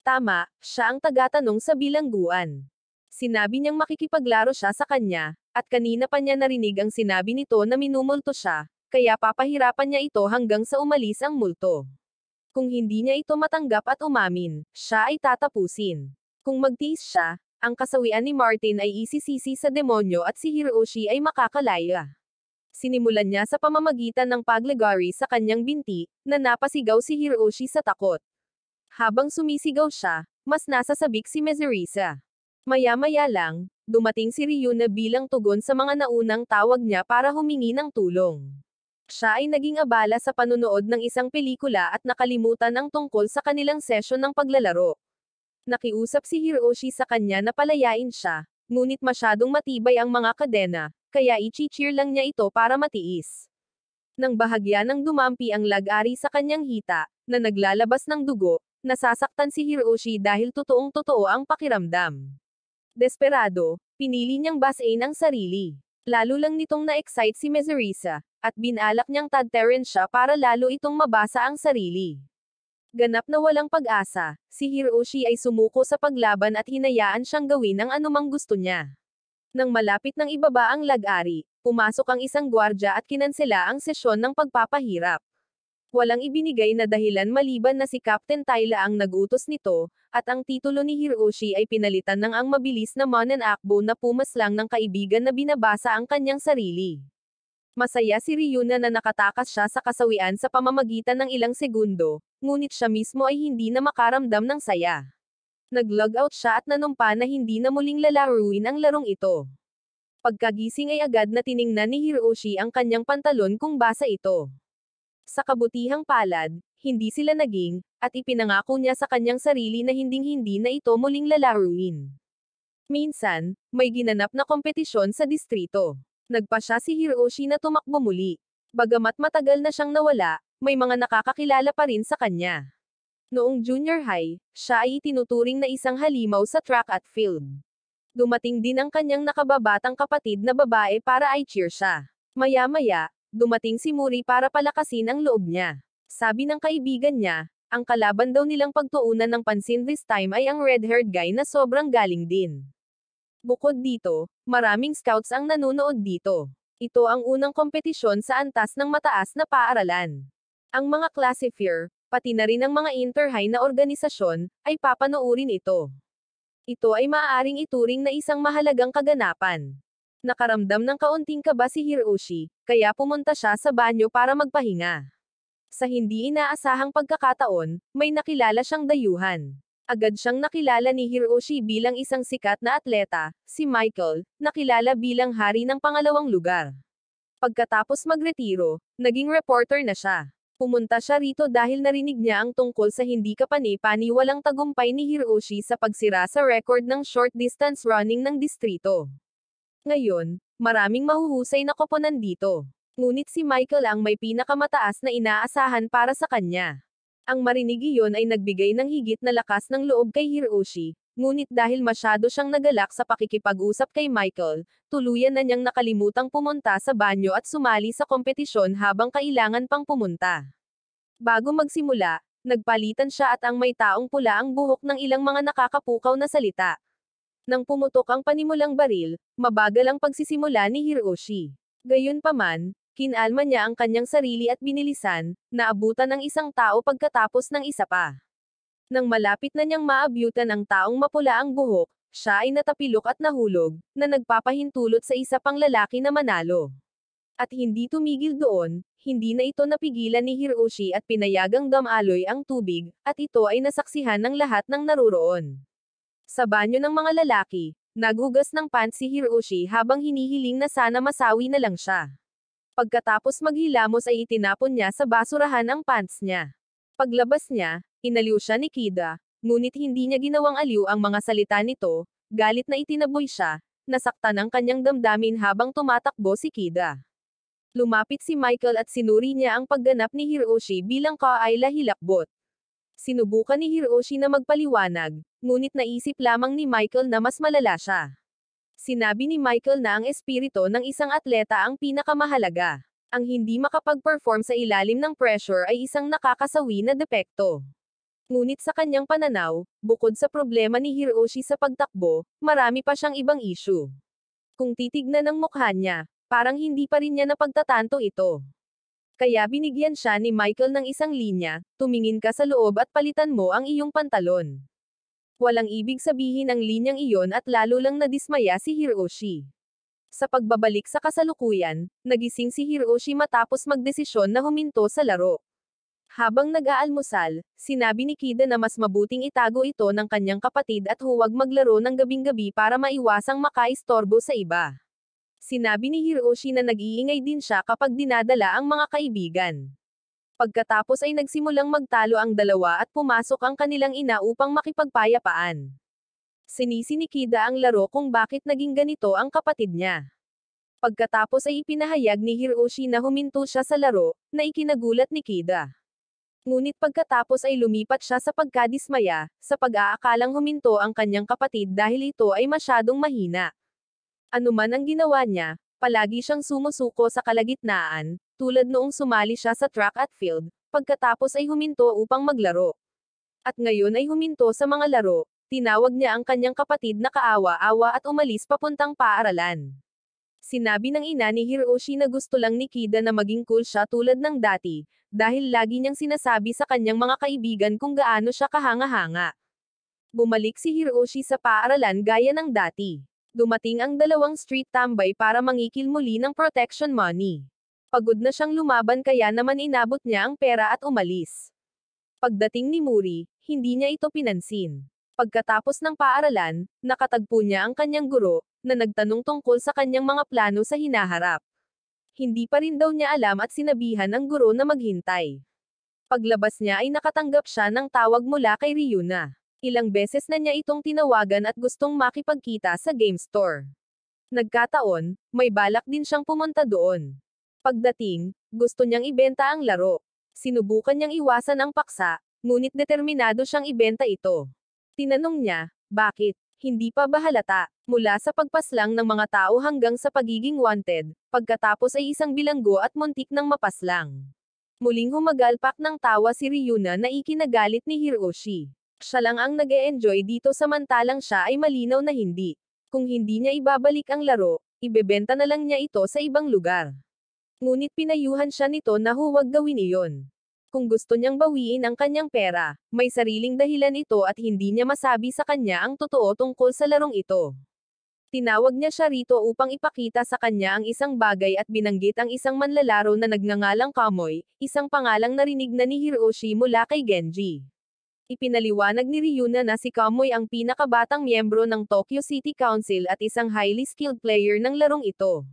Speaker 1: Tama, siya ang tagatanong sa bilangguan. Sinabi niyang makikipaglaro siya sa kanya, at kanina pa niya narinig ang sinabi nito na minumulto siya, kaya papahirapan niya ito hanggang sa umalis ang multo. Kung hindi niya ito matanggap at umamin, siya ay tatapusin. Kung magtiis siya, ang kasawian ni Martin ay isisisi sa demonyo at si Hiroshi ay makakalaya. Sinimulan niya sa pamamagitan ng paglagari sa kanyang binti, na napasigaw si Hiroshi sa takot. Habang sumisigaw siya, mas nasasabik si Mezurisa. Maya-maya lang, dumating si Ryuna bilang tugon sa mga naunang tawag niya para humingi ng tulong. Siya ay naging abala sa panunood ng isang pelikula at nakalimutan ang tungkol sa kanilang sesyon ng paglalaro. Nakiusap si Hiroshi sa kanya na palayain siya, ngunit masyadong matibay ang mga kadena, kaya i-cheer lang niya ito para matiis. Nang bahagya ng dumampi ang lag-ari sa kanyang hita, na naglalabas ng dugo, nasasaktan si Hiroshi dahil totoong-totoo ang pakiramdam. Desperado, pinili niyang basain ang sarili. Lalo lang nitong na-excite si Mezurisa, at binalak niyang tadterin siya para lalo itong mabasa ang sarili. Ganap na walang pag-asa, si Hiroshi ay sumuko sa paglaban at hinayaan siyang gawin ang anumang gusto niya. Nang malapit ng ibaba ang lag-ari, pumasok ang isang gwardya at kinansela ang sesyon ng pagpapahirap. Walang ibinigay na dahilan maliban na si Captain Tyla ang nag-utos nito, at ang titulo ni Hiroshi ay pinalitan ng ang mabilis na mananakbo na pumaslang ng kaibigan na binabasa ang kanyang sarili. Masaya si Ryuna na nakatakas siya sa kasawian sa pamamagitan ng ilang segundo, ngunit siya mismo ay hindi na makaramdam ng saya. Nag-log out siya at nanumpa na hindi na muling lalaruin ang larong ito. Pagkagising ay agad na tiningnan ni Hiroshi ang kanyang pantalon kung basa ito. Sa kabutihang palad, hindi sila naging, at ipinangako niya sa kanyang sarili na hinding-hindi na ito muling lalaruin. Minsan, may ginanap na kompetisyon sa distrito. Nagpasya si Hiroshi na tumakbo muli. Bagamat matagal na siyang nawala, may mga nakakakilala pa rin sa kanya. Noong junior high, siya ay itinuturing na isang halimaw sa track at field. Dumating din ang kanyang nakababatang kapatid na babae para i-cheer siya. Maya-maya, dumating si Muri para palakasin ang loob niya. Sabi ng kaibigan niya, Ang kalaban daw nilang pagtuunan ng pansin this time ay ang red-haired guy na sobrang galing din. Bukod dito, maraming scouts ang nanonood dito. Ito ang unang kompetisyon sa antas ng mataas na paaralan. Ang mga classifier, pati na rin ang mga inter-high na organisasyon, ay papanoorin ito. Ito ay maaaring ituring na isang mahalagang kaganapan. Nakaramdam ng kaunting kaba si Hiroshi, kaya pumunta siya sa banyo para magpahinga. Sa hindi inaasahang pagkakataon, may nakilala siyang dayuhan. Agad siyang nakilala ni Hiroshi bilang isang sikat na atleta, si Michael, nakilala bilang hari ng pangalawang lugar. Pagkatapos magretiro, naging reporter na siya. Pumunta siya rito dahil narinig niya ang tungkol sa hindi kapani-paniwalang tagumpay ni Hiroshi sa pagsira sa record ng short distance running ng distrito. Ngayon, maraming mahuhusay na koponan dito. Ngunit si Michael ang may pinakamataas na inaasahan para sa kanya. Ang marinig iyon ay nagbigay ng higit na lakas ng loob kay Hiroshi, ngunit dahil masyado siyang nagalak sa pakikipag-usap kay Michael, tuluyan na niyang nakalimutang pumunta sa banyo at sumali sa kompetisyon habang kailangan pang pumunta. Bago magsimula, nagpalitan siya at ang may taong pula ang buhok ng ilang mga nakakapukaw na salita. Nang pumutok ang panimulang baril, mabagal ang pagsisimula ni Hiroshi. Gayunpaman, kinalma niya ang kanyang sarili at binilisan, naabutan ng isang tao pagkatapos ng isa pa. Nang malapit na niyang maabyutan ang taong mapula ang buhok, siya ay natapilok at nahulog, na nagpapahintulot sa isa pang lalaki na manalo. At hindi tumigil doon, hindi na ito napigilan ni Hiroshi at pinayagang damaloy ang tubig, at ito ay nasaksihan ng lahat ng naruroon. Sa banyo ng mga lalaki, naghugas ng pants si Hiroshi habang hinihiling na sana masawi na lang siya. Pagkatapos maghilamos ay itinapon niya sa basurahan ang pants niya. Paglabas niya, inaliw siya ni Kida, ngunit hindi niya ginawang aliw ang mga salita nito, galit na itinaboy siya, nasaktan ang kanyang damdamin habang tumatakbo si Kida. Lumapit si Michael at sinuri niya ang pagganap ni Hiroshi bilang kaayla hilakbot. Sinubukan ni Hiroshi na magpaliwanag, ngunit naisip lamang ni Michael na mas malala siya. Sinabi ni Michael na ang espiritu ng isang atleta ang pinakamahalaga. Ang hindi makapag-perform sa ilalim ng pressure ay isang nakakasawi na depekto. Ngunit sa kanyang pananaw, bukod sa problema ni Hiroshi sa pagtakbo, marami pa siyang ibang issue. Kung titignan ang mukha niya, parang hindi pa rin niya napagtatanto ito. Kaya binigyan siya ni Michael ng isang linya, tumingin ka sa loob at palitan mo ang iyong pantalon. Walang ibig sabihin ang linyang iyon at lalo lang nadismaya si Hiroshi. Sa pagbabalik sa kasalukuyan, nagising si Hiroshi matapos magdesisyon na huminto sa laro. Habang nag-aalmusal, sinabi ni Kida na mas mabuting itago ito ng kanyang kapatid at huwag maglaro ng gabing-gabi para maiwasang makaistorbo sa iba. Sinabi ni Hiroshi na nag-iingay din siya kapag dinadala ang mga kaibigan. Pagkatapos ay nagsimulang magtalo ang dalawa at pumasok ang kanilang ina upang makipagpayapaan. Sinisi ni Kida ang laro kung bakit naging ganito ang kapatid niya. Pagkatapos ay ipinahayag ni Hiroshi na huminto siya sa laro, na ikinagulat ni Kida. Ngunit pagkatapos ay lumipat siya sa pagkadismaya, sa pag-aakalang huminto ang kanyang kapatid dahil ito ay masyadong mahina. Ano man ang ginawa niya, palagi siyang sumusuko sa kalagitnaan, tulad noong sumali siya sa track at field, pagkatapos ay huminto upang maglaro. At ngayon ay huminto sa mga laro, tinawag niya ang kanyang kapatid na kaawa-awa at umalis papuntang paaralan. Sinabi ng ina ni Hiroshi na gusto lang ni Kida na maging cool siya tulad ng dati, dahil lagi niyang sinasabi sa kanyang mga kaibigan kung gaano siya kahanga-hanga. Bumalik si Hiroshi sa paaralan gaya ng dati. Dumating ang dalawang street tambay para mangikil muli ng protection money. Pagod na siyang lumaban kaya naman inabot niya ang pera at umalis. Pagdating ni Muri, hindi niya ito pinansin. Pagkatapos ng paaralan, nakatagpo niya ang kanyang guro, na nagtanong tungkol sa kanyang mga plano sa hinaharap. Hindi pa rin daw niya alam at sinabihan ang guro na maghintay. Paglabas niya ay nakatanggap siya ng tawag mula kay Ryuna. Ilang beses na niya itong tinawagan at gustong makipagkita sa game store. Nagkataon, may balak din siyang pumunta doon. Pagdating, gusto niyang ibenta ang laro. Sinubukan niyang iwasan ang paksa, ngunit determinado siyang ibenta ito. Tinanong niya, bakit? Hindi pa ba halata? Mula sa pagpaslang ng mga tao hanggang sa pagiging wanted, pagkatapos ay isang bilanggo at muntik ng mapaslang. Muling humagalpak ng tawa si Ryuna na ikinagalit ni Hiroshi. Siya lang ang nag-e-enjoy dito samantalang siya ay malinaw na hindi. Kung hindi niya ibabalik ang laro, ibebenta na lang niya ito sa ibang lugar. Ngunit pinayuhan siya nito na huwag gawin iyon. Kung gusto niyang bawiin ang kanyang pera, may sariling dahilan ito at hindi niya masabi sa kanya ang totoo tungkol sa larong ito. Tinawag niya siya rito upang ipakita sa kanya ang isang bagay at binanggit ang isang manlalaro na nagngangalang Kamoy, isang pangalang narinig na ni Hiroshi mula kay Genji. Ipinaliwanag ni Ryuna na si Kamoy ang pinakabatang miyembro ng Tokyo City Council at isang highly skilled player ng larong ito.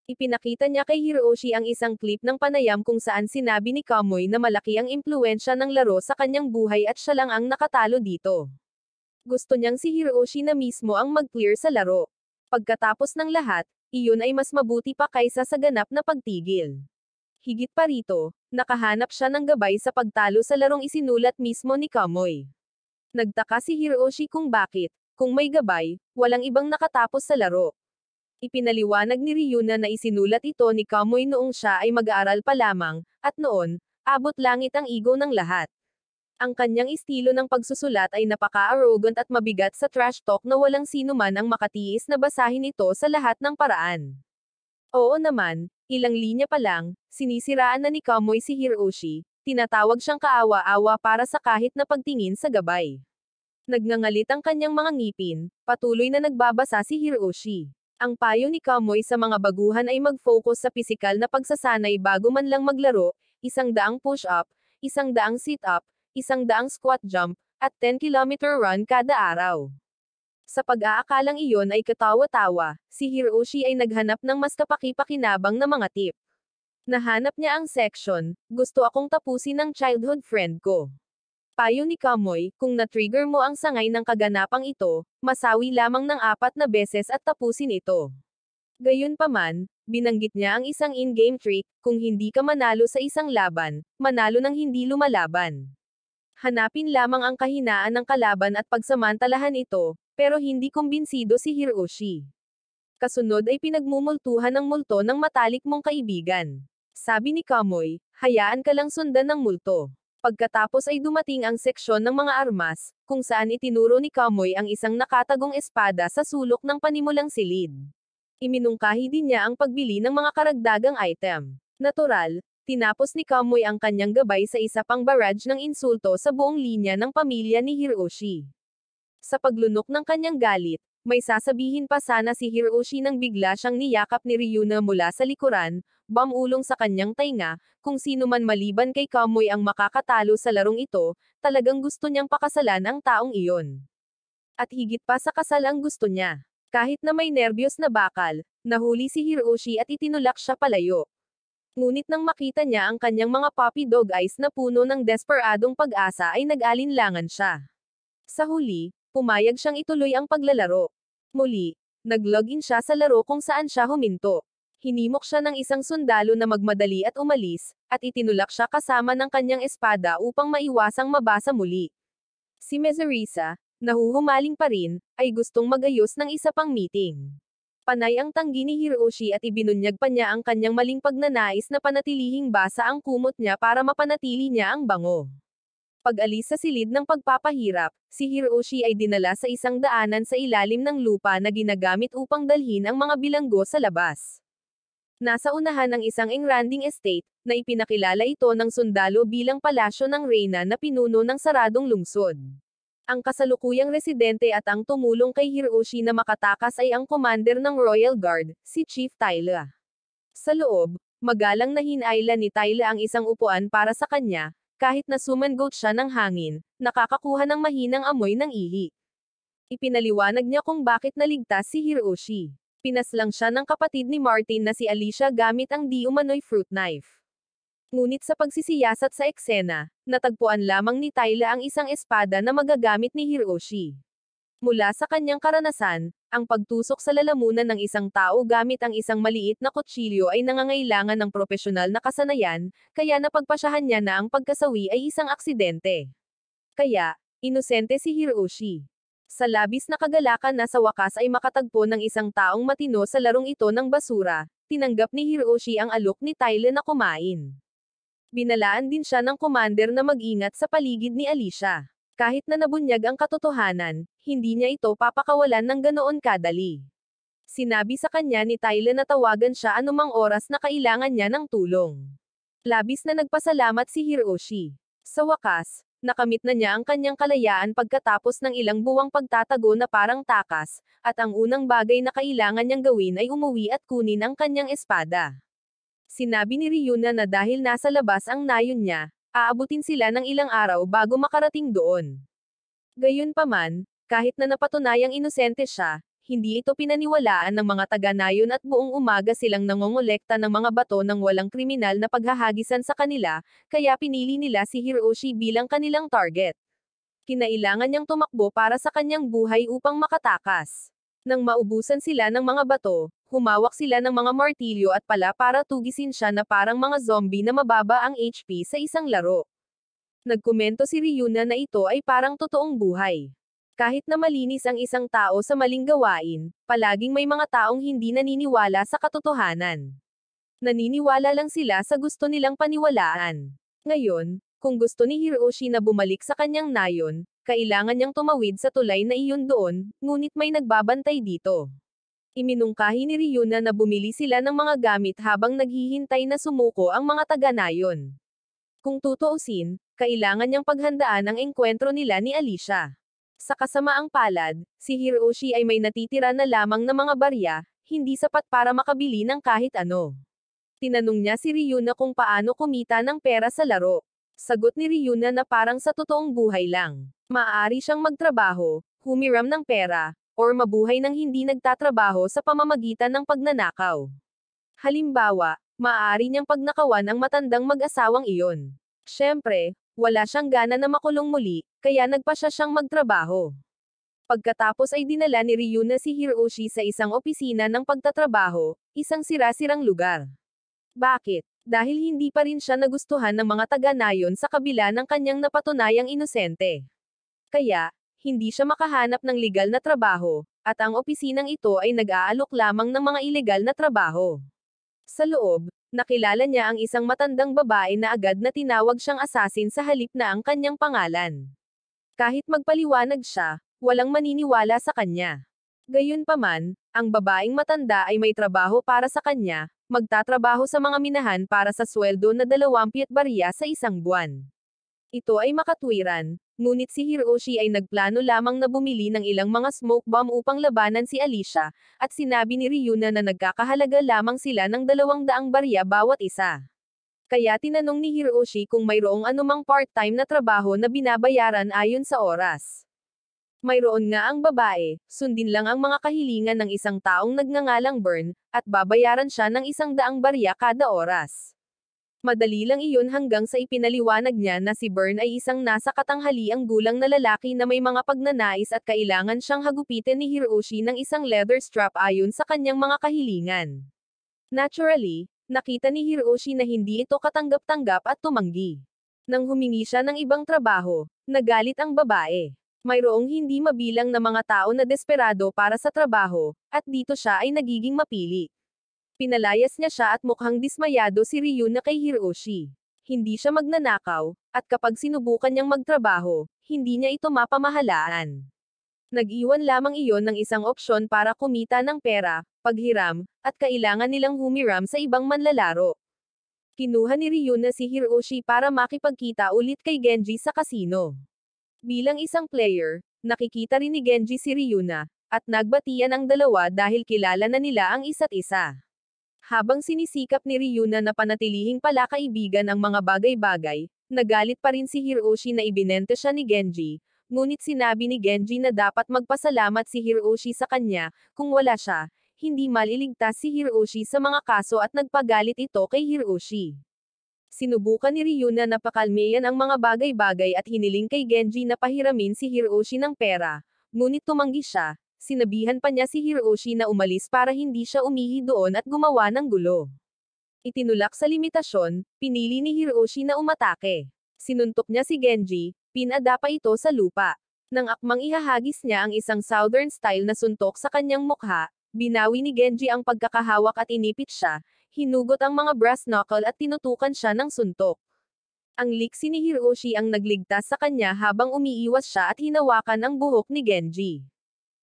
Speaker 1: Ipinakita niya kay Hiroshi ang isang clip ng panayam kung saan sinabi ni Kamoy na malaki ang impluwensya ng laro sa kanyang buhay at siya lang ang nakatalo dito. Gusto niyang si Hiroshi na mismo ang mag-clear sa laro. Pagkatapos ng lahat, iyon ay mas mabuti pa kaysa sa ganap na pagtigil. Higit pa rito, nakahanap siya ng gabay sa pagtalo sa larong isinulat mismo ni Kamoy. Nagtaka si Hiroshi kung bakit, kung may gabay, walang ibang nakatapos sa laro. Ipinaliwanag ni Ryuna na isinulat ito ni Kamoy noong siya ay mag-aaral pa lamang, at noon, abot langit ang ego ng lahat. Ang kanyang estilo ng pagsusulat ay napaka-arrogant at mabigat sa trash talk na walang sino man ang makatiis na basahin ito sa lahat ng paraan. Oo naman, ilang linya pa lang, sinisiraan na ni Kamoy si Hiroshi, tinatawag siyang kaawa-awa para sa kahit na pagtingin sa gabay. Nagngangalit ang kanyang mga ngipin, patuloy na nagbabasa si Hiroshi. Ang payo ni Kamoy sa mga baguhan ay mag-focus sa pisikal na pagsasanay bago man lang maglaro, 100 push-up, 100 sit-up, 100 squat jump, at 10-kilometer run kada araw. Sa pag-aakalang iyon ay katawa-tawa, si Hiroshi ay naghanap ng mas kapaki-pakinabang na mga tip. Nahanap niya ang section, gusto akong tapusin ng childhood friend ko. Payo ni Kamoy, kung na-trigger mo ang sangay ng kaganapang ito, masawi lamang ng 4 na beses at tapusin ito. Gayunpaman, binanggit niya ang isang in-game trick, kung hindi ka manalo sa isang laban, manalo ng hindi lumalaban. Hanapin lamang ang kahinaan ng kalaban at pagsamantalahan ito, pero hindi kumbinsido si Hiroshi. Kasunod ay pinagmumultuhan ng multo ng matalik mong kaibigan. Sabi ni Kamoy, hayaan ka lang sundan ng multo. Pagkatapos ay dumating ang seksyon ng mga armas, kung saan itinuro ni Kamoy ang isang nakatagong espada sa sulok ng panimulang silid. Iminungkahi din niya ang pagbili ng mga karagdagang item. Natural, tinapos ni Kamoy ang kanyang gabay sa isa pang barrage ng insulto sa buong linya ng pamilya ni Hiroshi. Sa paglunok ng kanyang galit, may sasabihin pa sana si Hiroshi nang bigla siyang niyakap ni Ryuna mula sa likuran, bamulong sa kanyang tainga, kung sino man maliban kay Kamoy ang makakatalo sa larong ito, talagang gusto niyang pakasalan ang taong iyon. At higit pa sa kasal ang gusto niya. Kahit na may nerbiyos na bakal, nahuli si Hiroshi at itinulak siya palayo. Ngunit nang makita niya ang kanyang mga puppy dog eyes na puno ng desperadong pag-asa ay nag-alinlangan siya. Sa huli, pumayag siyang ituloy ang paglalaro. Muli, nag-login siya sa laro kung saan siya huminto. Hinimok siya ng isang sundalo na magmadali at umalis, at itinulak siya kasama ng kanyang espada upang maiwasang mabasa muli. Si Mezarisa, nahuhumaling pa rin, ay gustong mag-ayos ng isa pang meeting. Panay ang tanggi ni Hiroshi at ibinunyag pa niya ang kanyang maling pagnanais na panatilihing basa ang kumot niya para mapanatili niya ang bango. Pag-alis sa silid ng pagpapahirap, si Hiroshi ay dinala sa isang daanan sa ilalim ng lupa na ginagamit upang dalhin ang mga bilanggo sa labas. Nasa unahan ng isang engranding estate, na ipinakilala ito ng sundalo bilang palasyo ng reyna na pinuno ng saradong lungsod. Ang kasalukuyang residente at ang tumulong kay Hiroshi na makatakas ay ang commander ng Royal Guard, si Chief Tyla. Sa loob, magalang na hinayla ni Tyla ang isang upuan para sa kanya, kahit na sumangot siya ng hangin, nakakakuha ng mahinang amoy ng ihi. Ipinaliwanag niya kung bakit naligtas si Hiroshi. Pinaslang siya ng kapatid ni Martin na si Alicia gamit ang di umano'y fruit knife. Ngunit sa pagsisiyasat sa eksena, natagpuan lamang ni Tyla ang isang espada na magagamit ni Hiroshi. Mula sa kanyang karanasan, ang pagtusok sa lalamunan ng isang tao gamit ang isang maliit na kutsilyo ay nangangailangan ng propesyonal na kasanayan, kaya napagpasyahan niya na ang pagkasawi ay isang aksidente. Kaya, inosente si Hiroshi. Sa labis na kagalakan na sa wakas ay makatagpo ng isang taong matino sa larong ito ng basura, tinanggap ni Hiroshi ang alok ni Tyla na kumain. Binalaan din siya ng commander na mag-ingat sa paligid ni Alicia. Kahit na nabunyag ang katotohanan, hindi niya ito papakawalan ng ganoon kadali. Sinabi sa kanya ni Tyler na tawagan siya anumang oras na kailangan niya ng tulong. Labis na nagpasalamat si Hiroshi. Sa wakas, nakamit na niya ang kanyang kalayaan pagkatapos ng ilang buwang pagtatago na parang takas, at ang unang bagay na kailangan niyang gawin ay umuwi at kunin ang kanyang espada. Sinabi ni Ryuna na dahil nasa labas ang nayon niya, aabutin sila ng ilang araw bago makarating doon. Gayunpaman, kahit na napatunayang inosente siya, hindi ito pinaniwalaan ng mga taga-nayon at buong umaga silang nangongolekta ng mga bato ng walang kriminal na paghahagisan sa kanila, kaya pinili nila si Hiroshi bilang kanilang target. Kinailangan niyang tumakbo para sa kanyang buhay upang makatakas. Nang maubusan sila ng mga bato, humawak sila ng mga martilyo at pala para tugisin siya na parang mga zombie na mababa ang HP sa isang laro. Nagkomento si Ryuna na ito ay parang totoong buhay. Kahit na malinis ang isang tao sa maling gawain, palaging may mga taong hindi naniniwala sa katotohanan. Naniniwala lang sila sa gusto nilang paniwalaan. Ngayon, kung gusto ni Hiroshi na bumalik sa kanyang nayon, kailangan niyang tumawid sa tulay na iyon doon, ngunit may nagbabantay dito. Iminungkahi ni Ryuna na bumili sila ng mga gamit habang naghihintay na sumuko ang mga taga-nayon. Kung tutuusin, kailangan niyang paghandaan ang engkwentro nila ni Alicia. Sa kasamaang palad, si Hiroshi ay may natitira na lamang na mga barya, hindi sapat para makabili ng kahit ano. Tinanong niya si Ryuna kung paano kumita ng pera sa laro. Sagot ni Ryuna na parang sa totoong buhay lang. Maaari siyang magtrabaho, humiram ng pera, or mabuhay ng hindi nagtatrabaho sa pamamagitan ng pagnanakaw. Halimbawa, maaari niyang pagnakawan ang matandang mag-asawang iyon. Siyempre, wala siyang gana na makulong muli, kaya nagpa siyang magtrabaho. Pagkatapos ay dinala ni Ryuna si Hiroshi sa isang opisina ng pagtatrabaho, isang sira-sirang lugar. Bakit? Dahil hindi pa rin siya nagustuhan ng mga taga-nayon sa kabila ng kanyang napatunayang inosente. Kaya, hindi siya makahanap ng legal na trabaho, at ang opisinang ito ay nag-aalok lamang ng mga ilegal na trabaho. Sa loob, nakilala niya ang isang matandang babae na agad na tinawag siyang assassin sa halip na ang kanyang pangalan. Kahit magpaliwanag siya, walang maniniwala sa kanya. Gayunpaman, ang babaeng matanda ay may trabaho para sa kanya, magtatrabaho sa mga minahan para sa sweldo na 20 barya sa isang buwan. Ito ay makatwiran, ngunit si Hiroshi ay nagplano lamang na bumili ng ilang mga smoke bomb upang labanan si Alicia, at sinabi ni Ryuna na nagkakahalaga lamang sila ng 200 barya bawat isa. Kaya tinanong ni Hiroshi kung mayroong anumang part-time na trabaho na binabayaran ayon sa oras. Mayroon nga ang babae, sundin lang ang mga kahilingan ng isang taong nagngangalang Burn, at babayaran siya ng 100 barya kada oras. Madali lang iyon hanggang sa ipinaliwanag niya na si Burn ay isang nasa katanghaliang gulang na lalaki na may mga pagnanais at kailangan siyang hagupitin ni Hiroshi ng isang leather strap ayon sa kanyang mga kahilingan. Naturally, nakita ni Hiroshi na hindi ito katanggap-tanggap at tumanggi. Nang humingi siya ng ibang trabaho, nagalit ang babae. Mayroong hindi mabilang na mga tao na desperado para sa trabaho, at dito siya ay nagiging mapili. Pinalayas niya siya at mukhang dismayado si Ryuna kay Hiroshi. Hindi siya magnanakaw, at kapag sinubukan niyang magtrabaho, hindi niya ito mapamahalaan. Nag-iwan lamang iyon ng isang opsyon para kumita ng pera, paghiram, at kailangan nilang humiram sa ibang manlalaro. Kinuha ni Ryuna si Hiroshi para makipagkita ulit kay Genji sa kasino. Bilang isang player, nakikita rin ni Genji si Ryuna, at nagbatian ang dalawa dahil kilala na nila ang isa't isa. Habang sinisikap ni Ryuna na panatilihing palakaibigan ang mga bagay-bagay, nagalit pa rin si Hiroshi na ibinenta siya ni Genji, ngunit sinabi ni Genji na dapat magpasalamat si Hiroshi sa kanya, kung wala siya, hindi maliligtas si Hiroshi sa mga kaso at nagpagalit ito kay Hiroshi. Sinubukan ni Ryuna na pakalmeyan ang mga bagay-bagay at hiniling kay Genji na pahiramin si Hiroshi ng pera, ngunit tumanggi siya. Sinabihan pa niya si Hiroshi na umalis para hindi siya umihi doon at gumawa ng gulo. Itinulak sa limitasyon, pinili ni Hiroshi na umatake. Sinuntok niya si Genji, pinadapa ito sa lupa. Nang akmang ihahagis niya ang isang southern style na suntok sa kanyang mukha, binawi ni Genji ang pagkakahawak at inipit siya, hinugot ang mga brass knuckle at tinutukan siya ng suntok. Ang liksi ni Hiroshi ang nagligtas sa kanya habang umiiwas siya at hinawakan ang buhok ni Genji.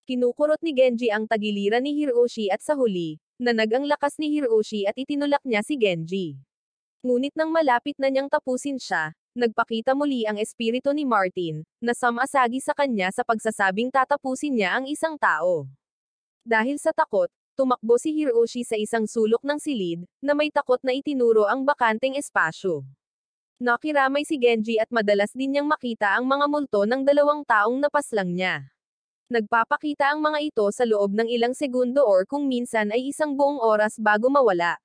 Speaker 1: Kinukurot ni Genji ang tagiliran ni Hiroshi at sa huli, nanag ang lakas ni Hiroshi at itinulak niya si Genji. Ngunit nang malapit na niyang tapusin siya, nagpakita muli ang espiritu ni Martin, na sumasagi sa kanya sa pagsasabing tatapusin niya ang isang tao. Dahil sa takot, tumakbo si Hiroshi sa isang sulok ng silid, na may takot na itinuro ang bakanteng espasyo. Nakiramay si Genji at madalas din niyang makita ang mga multo ng dalawang taong napaslang niya. Nagpapakita ang mga ito sa loob ng ilang segundo or kung minsan ay isang buong oras bago mawala.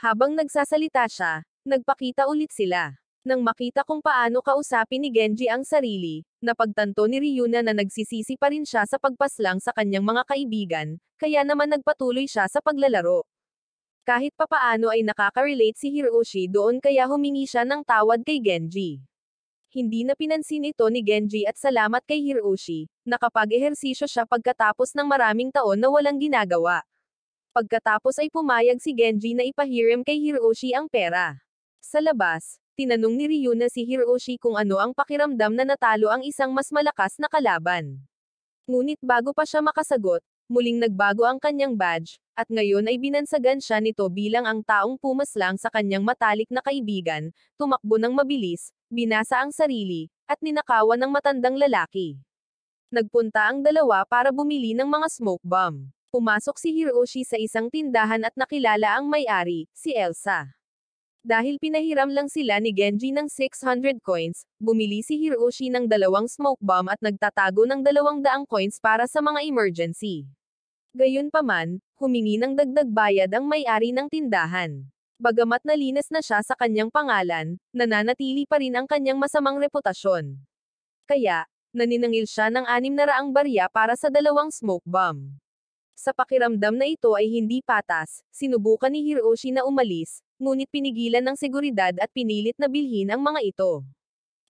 Speaker 1: Habang nagsasalita siya, nagpakita ulit sila. Nang makita kung paano kausapin ni Genji ang sarili, napagtanto ni Ryuna na nagsisisi pa rin siya sa pagpaslang sa kanyang mga kaibigan, kaya naman nagpatuloy siya sa paglalaro. Kahit papaano ay nakaka-relate si Hiroshi doon kaya humingi siya ng tawad kay Genji. Hindi na pinansin ito ni Genji at salamat kay Hiroshi, nakapag-ehersisyo siya pagkatapos ng maraming taon na walang ginagawa. Pagkatapos ay pumayag si Genji na ipahiram kay Hiroshi ang pera. Sa labas, tinanong ni Ryuna si Hiroshi kung ano ang pakiramdam na natalo ang isang mas malakas na kalaban. Ngunit bago pa siya makasagot, muling nagbago ang kanyang badge, at ngayon ay binansagan siya nito bilang ang taong pumaslang sa kanyang matalik na kaibigan, tumakbo ng mabilis, binasa ang sarili, at ninakawan ng matandang lalaki. Nagpunta ang dalawa para bumili ng mga smoke bomb. Pumasok si Hiroshi sa isang tindahan at nakilala ang may-ari, si Elsa. Dahil pinahiram lang sila ni Genji ng 600 coins, bumili si Hiroshi ng 2 smoke bomb at nagtatago ng 200 coins para sa mga emergency. Gayunpaman, humingi ng dagdag bayad ang may-ari ng tindahan. Bagamat nalinas na siya sa kanyang pangalan, nananatili pa rin ang kanyang masamang reputasyon. Kaya, naninangil siya ng 600 barya para sa 2 smoke bomb. Sa pakiramdam na ito ay hindi patas, sinubukan ni Hiroshi na umalis, ngunit pinigilan ng seguridad at pinilit na bilhin ang mga ito.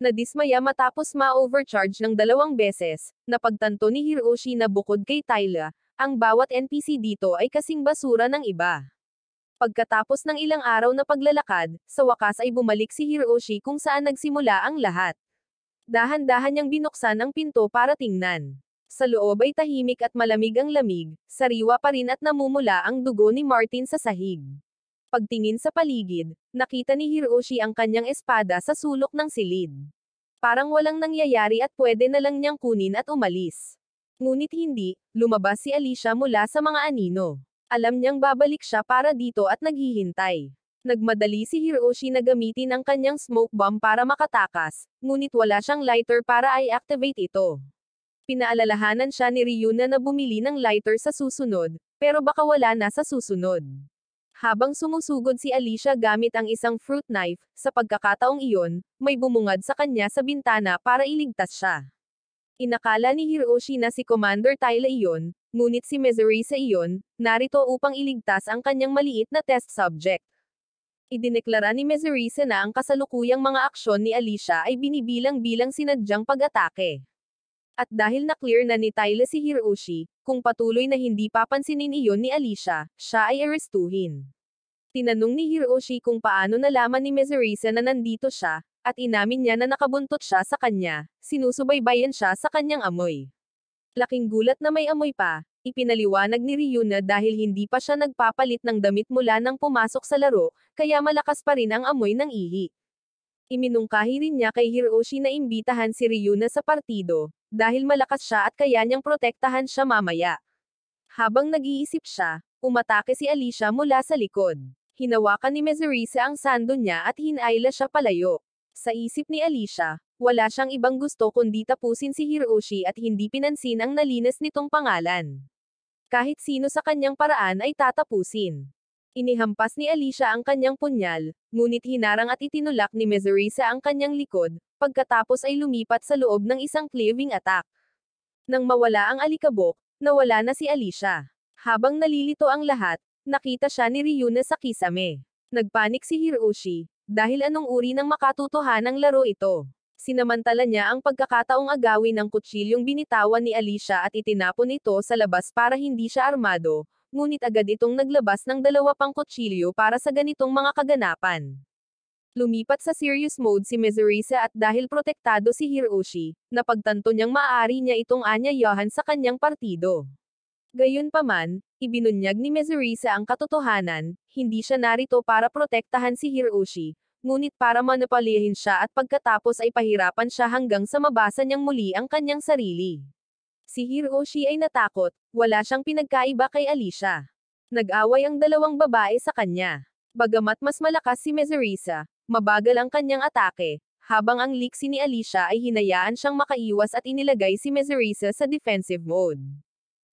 Speaker 1: Nadismaya matapos ma-overcharge ng 2 beses, napagtanto ni Hiroshi na bukod kay Tyla, ang bawat NPC dito ay kasing basura ng iba. Pagkatapos ng ilang araw na paglalakad, sa wakas ay bumalik si Hiroshi kung saan nagsimula ang lahat. Dahan-dahan niyang binuksan ang pinto para tingnan. Sa loob ay tahimik at malamig ang lamig, sariwa pa rin at namumula ang dugo ni Martin sa sahig. Pagtingin sa paligid, nakita ni Hiroshi ang kanyang espada sa sulok ng silid. Parang walang nangyayari at pwede na lang niyang kunin at umalis. Ngunit hindi, lumabas si Alicia mula sa mga anino. Alam niyang babalik siya para dito at naghihintay. Nagmadali si Hiroshi na gamitin ang kanyang smoke bomb para makatakas, ngunit wala siyang lighter para i-activate ito. Pinaalalahanan siya ni Ryuna na bumili ng lighter sa susunod, pero baka wala na sa susunod. Habang sumusugod si Alicia gamit ang isang fruit knife, sa pagkakataong iyon, may bumungad sa kanya sa bintana para iligtas siya. Inakala ni Hiroshi na si Commander Tyla iyon, ngunit si Mezurisa iyon, narito upang iligtas ang kanyang maliit na test subject. Idineklara ni Mezurisa na ang kasalukuyang mga aksyon ni Alicia ay binibilang bilang sinadyang pag-atake. At dahil na-clear na ni Tyla si Hiroshi, kung patuloy na hindi papansinin iyon ni Alicia, siya ay arestuhin. Tinanong ni Hiroshi kung paano nalaman ni Mezurisa na nandito siya, at inamin niya na nakabuntot siya sa kanya, sinusubaybayan siya sa kanyang amoy. Laking gulat na may amoy pa, ipinaliwanag ni Ryuna dahil hindi pa siya nagpapalit ng damit mula nang pumasok sa laro, kaya malakas pa rin ang amoy ng ihi. Iminungkahi rin niya kay Hiroshi na imbitahan si Ryuna sa partido, dahil malakas siya at kaya niyang protektahan siya mamaya. Habang nag-iisip siya, umatake si Alicia mula sa likod. Hinawakan ni Mezurisa ang sando niya at hinayla siya palayo. Sa isip ni Alicia, wala siyang ibang gusto kundi tapusin si Hiroshi at hindi pinansin ang nalinas nitong pangalan. Kahit sino sa kanyang paraan ay tatapusin. Inihampas ni Alicia ang kanyang punyal, ngunit hinarang at itinulak ni Mezurisa ang kanyang likod, pagkatapos ay lumipat sa loob ng isang cleaving attack. Nang mawala ang alikabok, nawala na si Alicia. Habang nalilito ang lahat, nakita siya ni Ryuna sa kisame. Nagpanik si Hiroshi, dahil anong uri ng makatotohanang laro ito. Sinamantala niya ang pagkakataong agawin ng kutsilyong binitawan ni Alicia at itinapon ito sa labas para hindi siya armado, ngunit agad itong naglabas ng 2 pang kutsilyo para sa ganitong mga kaganapan. Lumipat sa serious mode si Mezurisa at dahil protektado si Hiroshi, napagtanto niyang maaari niya itong anyayahan sa kanyang partido. Gayunpaman, ibinunyag ni Mezurisa ang katotohanan, hindi siya narito para protektahan si Hiroshi, ngunit para manipulahin siya at pagkatapos ay pahirapan siya hanggang sa mabasa niyang muli ang kanyang sarili. Si Hiroshi ay natakot, wala siyang pinagkaiba kay Alicia. Nag-away ang dalawang babae sa kanya. Bagamat mas malakas si Mezurisa, mabagal ang kanyang atake, habang ang liksi ni Alicia ay hinayaan siyang makaiwas at inilagay si Mezurisa sa defensive mode.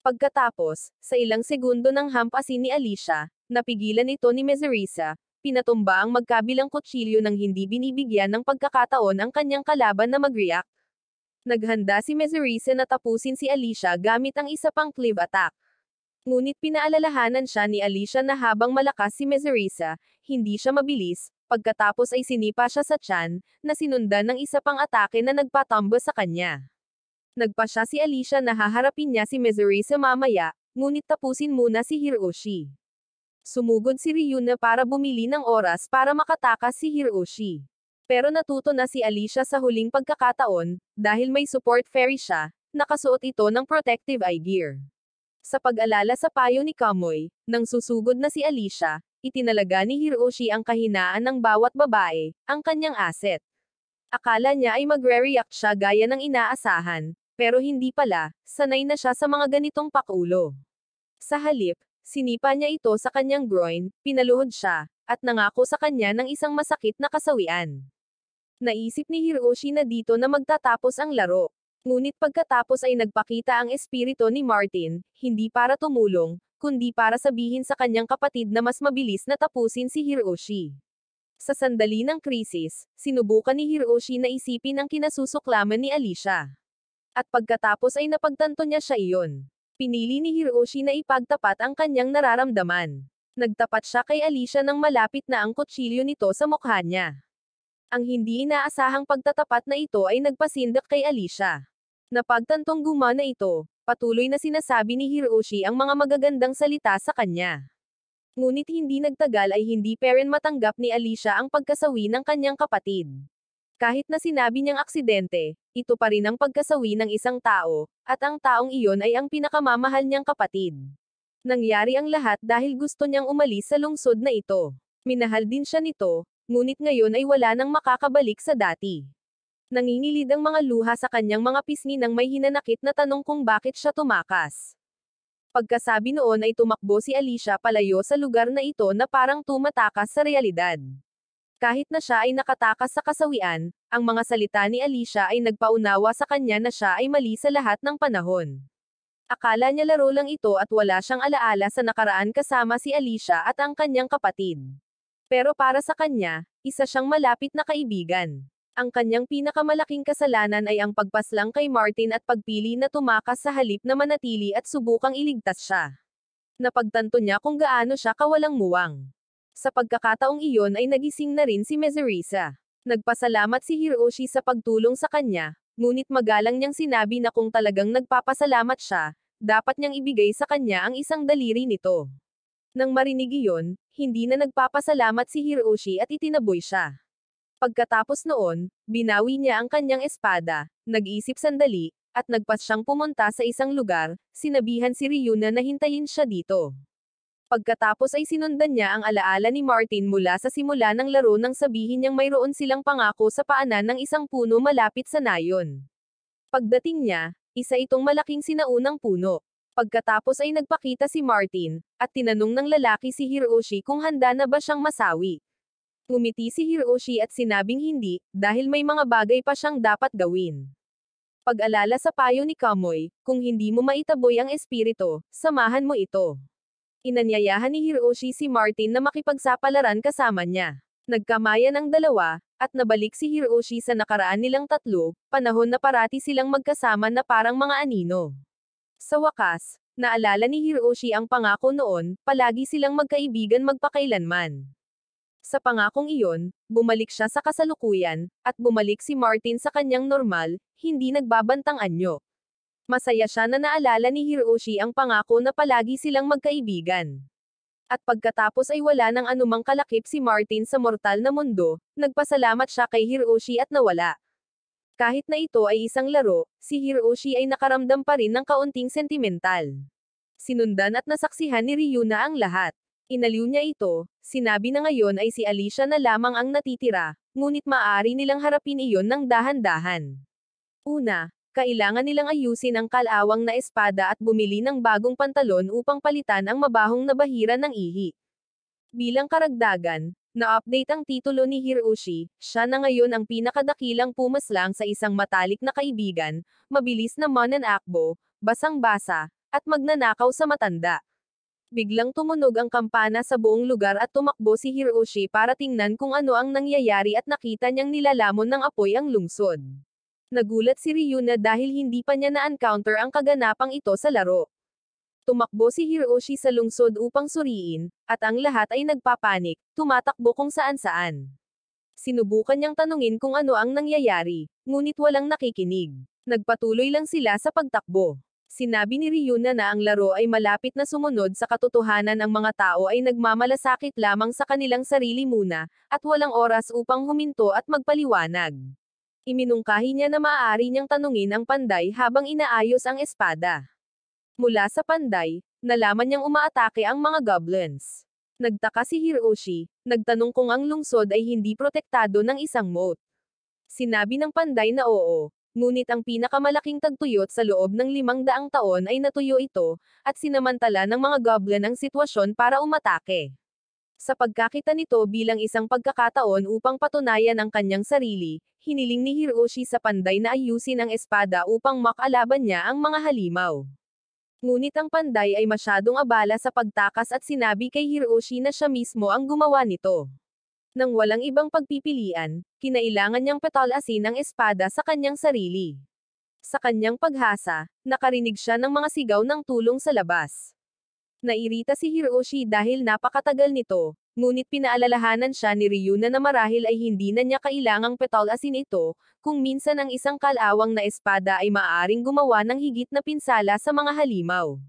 Speaker 1: Pagkatapos, sa ilang segundo ng hampasin ni Alicia, napigilan ito ni Mezurisa, pinatumba ang magkabilang kutsilyo nang hindi binibigyan ng pagkakataon ang kanyang kalaban na mag-react. Naghanda si Mezurisa na tapusin si Alicia gamit ang isa pang cleave attack. Ngunit pinaalalahanan siya ni Alicia na habang malakas si Mezurisa, hindi siya mabilis, pagkatapos ay sinipa siya sa tiyan, na sinundan ng isa pang atake na nagpatumba sa kanya. Nagpa siya si Alicia na haharapin niya si Mezurisa mamaya, ngunit tapusin muna si Hiroshi. Sumugod si Ryuna para bumili ng oras para makatakas si Hiroshi. Pero natuto na si Alicia sa huling pagkakataon, dahil may support fairy siya, nakasuot ito ng protective eye gear. Sa pag-alala sa payo ni Kamoy, nang susugod na si Alicia, itinalaga ni Hiroshi ang kahinaan ng bawat babae, ang kanyang asset. Akala niya ay magre-react siya gaya ng inaasahan, pero hindi pala, sanay na siya sa mga ganitong pakulo. Sa halip, sinipa niya ito sa kanyang groin, pinaluhod siya, at nangako sa kanya ng isang masakit na kasawian. Naisip ni Hiroshi na dito na magtatapos ang laro. Ngunit pagkatapos ay nagpakita ang espiritu ni Martin, hindi para tumulong, kundi para sabihin sa kanyang kapatid na mas mabilis na tapusin si Hiroshi. Sa sandali ng krisis, sinubukan ni Hiroshi na isipin ang kinasusuklaman ni Alicia. At pagkatapos ay napagtanto niya siya iyon. Pinili ni Hiroshi na ipagtapat ang kanyang nararamdaman. Nagtapat siya kay Alicia nang malapit na ang kutsilyo nito sa mukha niya. Ang hindi inaasahang pagtatapat na ito ay nagpasindak kay Alicia. Napagtantong gumana ito, patuloy na sinasabi ni Hiroshi ang mga magagandang salita sa kanya. Ngunit hindi nagtagal ay hindi pa rin matanggap ni Alicia ang pagkasawi ng kanyang kapatid. Kahit na sinabi niyang aksidente, ito pa rin ang pagkasawi ng isang tao, at ang taong iyon ay ang pinakamamahal niyang kapatid. Nangyari ang lahat dahil gusto niyang umalis sa lungsod na ito. Minahal din siya nito, ngunit ngayon ay wala nang makakabalik sa dati. Nangingilid ang mga luha sa kanyang mga pisngi nang may hinanakit na tanong kung bakit siya tumakas. Pagkasabi noon ay tumakbo si Alicia palayo sa lugar na ito na parang tumatakas sa realidad. Kahit na siya ay nakatakas sa kasawian, ang mga salita ni Alicia ay nagpaunawa sa kanya na siya ay mali sa lahat ng panahon. Akala niya laro lang ito at wala siyang alaala sa nakaraan kasama si Alicia at ang kanyang kapatid. Pero para sa kanya, isa siyang malapit na kaibigan. Ang kanyang pinakamalaking kasalanan ay ang pagpaslang kay Martin at pagpili na tumakas sa halip na manatili at subukang iligtas siya. Napagtanto niya kung gaano siya kawalang muwang. Sa pagkakataong iyon ay nagising na rin si Mezurisa. Nagpasalamat si Hiroshi sa pagtulong sa kanya, ngunit magalang niyang sinabi na kung talagang nagpapasalamat siya, dapat niyang ibigay sa kanya ang isang daliri nito. Nang marinig iyon, hindi na nagpapasalamat si Hiroshi at itinaboy siya. Pagkatapos noon, binawi niya ang kanyang espada, nag-isip sandali, at nagpas siyang pumunta sa isang lugar, sinabihan si Ryuna na hintayin siya dito. Pagkatapos ay sinundan niya ang alaala ni Martin mula sa simula ng laro nang sabihin niyang mayroon silang pangako sa paanan ng isang puno malapit sa nayon. Pagdating niya, isa itong malaking sinaunang puno. Pagkatapos ay nagpakita si Martin, at tinanong ng lalaki si Hiroshi kung handa na ba siyang masawi. Ngumiti si Hiroshi at sinabing hindi, dahil may mga bagay pa siyang dapat gawin. Pag-alala sa payo ni Kamoy, kung hindi mo maitaboy ang espiritu, samahan mo ito. Inanyayahan ni Hiroshi si Martin na makipagsapalaran kasama niya. Nagkamayan ang dalawa, at nabalik si Hiroshi sa nakaraan nilang tatlo, panahon na parati silang magkasama na parang mga anino. Sa wakas, naalala ni Hiroshi ang pangako noon, palagi silang magkaibigan magpakailanman. Sa pangakong iyon, bumalik siya sa kasalukuyan, at bumalik si Martin sa kanyang normal, hindi nagbabantang anyo. Masaya siya na naalala ni Hiroshi ang pangako na palagi silang magkaibigan. At pagkatapos ay wala nang anumang kalakip si Martin sa mortal na mundo, nagpasalamat siya kay Hiroshi at nawala. Kahit na ito ay isang laro, si Hiroshi ay nakaramdam pa rin ng kaunting sentimental. Sinundan at nasaksihan ni Ryuna ang lahat. Inaliw niya ito, sinabi na ngayon ay si Alicia na lamang ang natitira, ngunit maaari nilang harapin iyon ng dahan-dahan. Una, kailangan nilang ayusin ang kalawang na espada at bumili ng bagong pantalon upang palitan ang mabahong na bahira ng ihi. Bilang karagdagan, na-update ang titulo ni Hiroshi, siya na ngayon ang pinakadakilang pumaslang sa isang matalik na kaibigan, mabilis na mananakbo, basang-basa, at magnanakaw sa matanda. Biglang tumunog ang kampana sa buong lugar at tumakbo si Hiroshi para tingnan kung ano ang nangyayari at nakita niyang nilalamon ng apoy ang lungsod. Nagulat si Ryuna dahil hindi pa niya na-encounter ang kaganapang ito sa laro. Tumakbo si Hiroshi sa lungsod upang suriin, at ang lahat ay nagpapanik, tumatakbo kung saan-saan. Sinubukan niyang tanungin kung ano ang nangyayari, ngunit walang nakikinig. Nagpatuloy lang sila sa pagtakbo. Sinabi ni Ryuna na ang laro ay malapit na sumunod sa katotohanan, ang mga tao ay nagmamalasakit lamang sa kanilang sarili muna, at walang oras upang huminto at magpaliwanag. Iminungkahi niya na maaari niyang tanungin ang panday habang inaayos ang espada. Mula sa panday, nalaman niyang umaatake ang mga goblins. Nagtaka si Hiroshi, nagtanong kung ang lungsod ay hindi protektado ng isang moat. Sinabi ng panday na oo, ngunit ang pinakamalaking tagtuyot sa loob ng 500 taon ay natuyo ito, at sinamantala ng mga goblin ang sitwasyon para umatake. Sa pagkakita nito bilang isang pagkakataon upang patunayan ang kanyang sarili, hiniling ni Hiroshi sa panday na ayusin ang espada upang makalaban niya ang mga halimaw. Ngunit ang panday ay masyadong abala sa pagtakas at sinabi kay Hiroshi na siya mismo ang gumawa nito. Nang walang ibang pagpipilian, kinailangan niyang petalasin ang espada sa kanyang sarili. Sa kanyang paghasa, nakarinig siya ng mga sigaw ng tulong sa labas. Nairita si Hiroshi dahil napakatagal nito, ngunit pinaalalahanan siya ni Ryuna na marahil ay hindi na niya kailangang petalasin ito, kung minsan ang isang kalawang na espada ay maaaring gumawa ng higit na pinsala sa mga halimaw.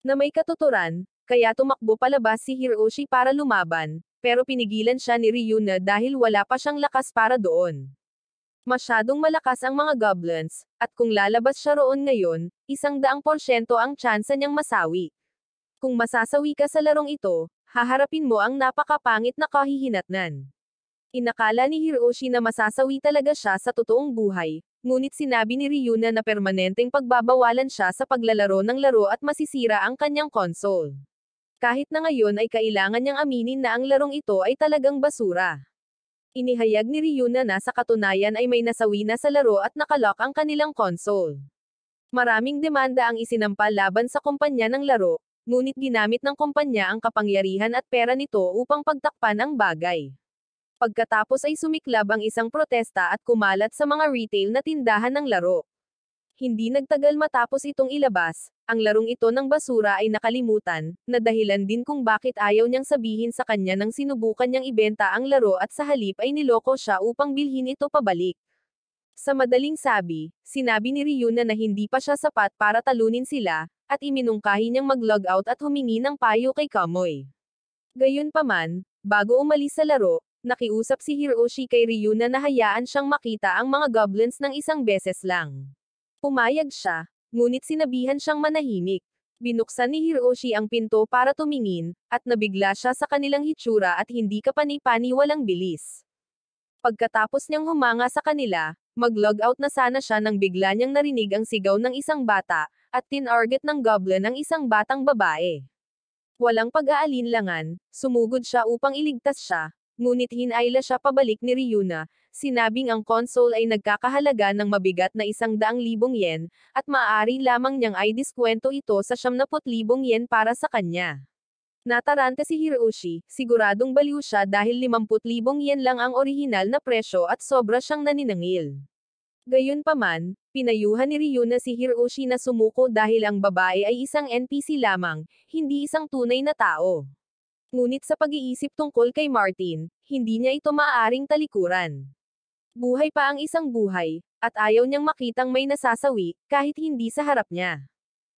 Speaker 1: Na may katuturan, kaya tumakbo palabas si Hiroshi para lumaban, pero pinigilan siya ni Ryuna dahil wala pa siyang lakas para doon. Masyadong malakas ang mga goblins, at kung lalabas siya roon ngayon, 100% ang tsansa niyang masawi. Kung masasawi ka sa larong ito, haharapin mo ang napakapangit na kahihinatnan. Inakala ni Hiroshi na masasawi talaga siya sa totoong buhay, ngunit sinabi ni Ryuna na permanenteng pagbabawalan siya sa paglalaro ng laro at masisira ang kanyang console. Kahit na ngayon ay kailangan niyang aminin na ang larong ito ay talagang basura. Inihayag ni Ryuna na sa katunayan ay may nasawi na sa laro at nakalock ang kanilang console. Maraming demanda ang isinampal laban sa kumpanya ng laro, ngunit ginamit ng kumpanya ang kapangyarihan at pera nito upang pagtakpan ang bagay. Pagkatapos ay sumiklab ang isang protesta at kumalat sa mga retail na tindahan ng laro. Hindi nagtagal matapos itong ilabas, ang larong ito ng basura ay nakalimutan, na dahilan din kung bakit ayaw niyang sabihin sa kanya nang sinubukan niyang ibenta ang laro at sa halip ay niloko siya upang bilhin ito pabalik. Sa madaling sabi, sinabi ni Ryuna na hindi pa siya sapat para talunin sila, at iminungkahi niyang mag-log out at humingi ng payo kay Kamoy. Gayunpaman, bago umalis sa laro, nakiusap si Hiroshi kay Ryuna na hayaan siyang makita ang mga goblins ng isang beses lang. Pumayag siya, ngunit sinabihan siyang manahimik. Binuksan ni Hiroshi ang pinto para tumingin, at nabigla siya sa kanilang hitsura at hindi kapani-pani walang bilis. Pagkatapos niyang humanga sa kanila, mag-log out na sana siya nang bigla niyang narinig ang sigaw ng isang bata, at tinarget ng goblin ang isang batang babae. Walang pag-aalinlangan, sumugod siya upang iligtas siya, ngunit hinayla siya pabalik ni Ryuna, sinabing ang console ay nagkakahalaga ng mabigat na 100,000 yen, at maaari lamang niyang ay diskwento ito sa 70,000 yen para sa kanya. Nataranta si Hiroshi, siguradong baliw siya dahil 50,000 yen lang ang orihinal na presyo at sobra siyang naninangil. Gayunpaman, pinayuhan ni Ryuna si Hiroshi na sumuko dahil ang babae ay isang NPC lamang, hindi isang tunay na tao. Ngunit sa pag-iisip tungkol kay Martin, hindi niya ito maaaring talikuran. Buhay pa ang isang buhay, at ayaw niyang makitang may nasasawi, kahit hindi sa harap niya.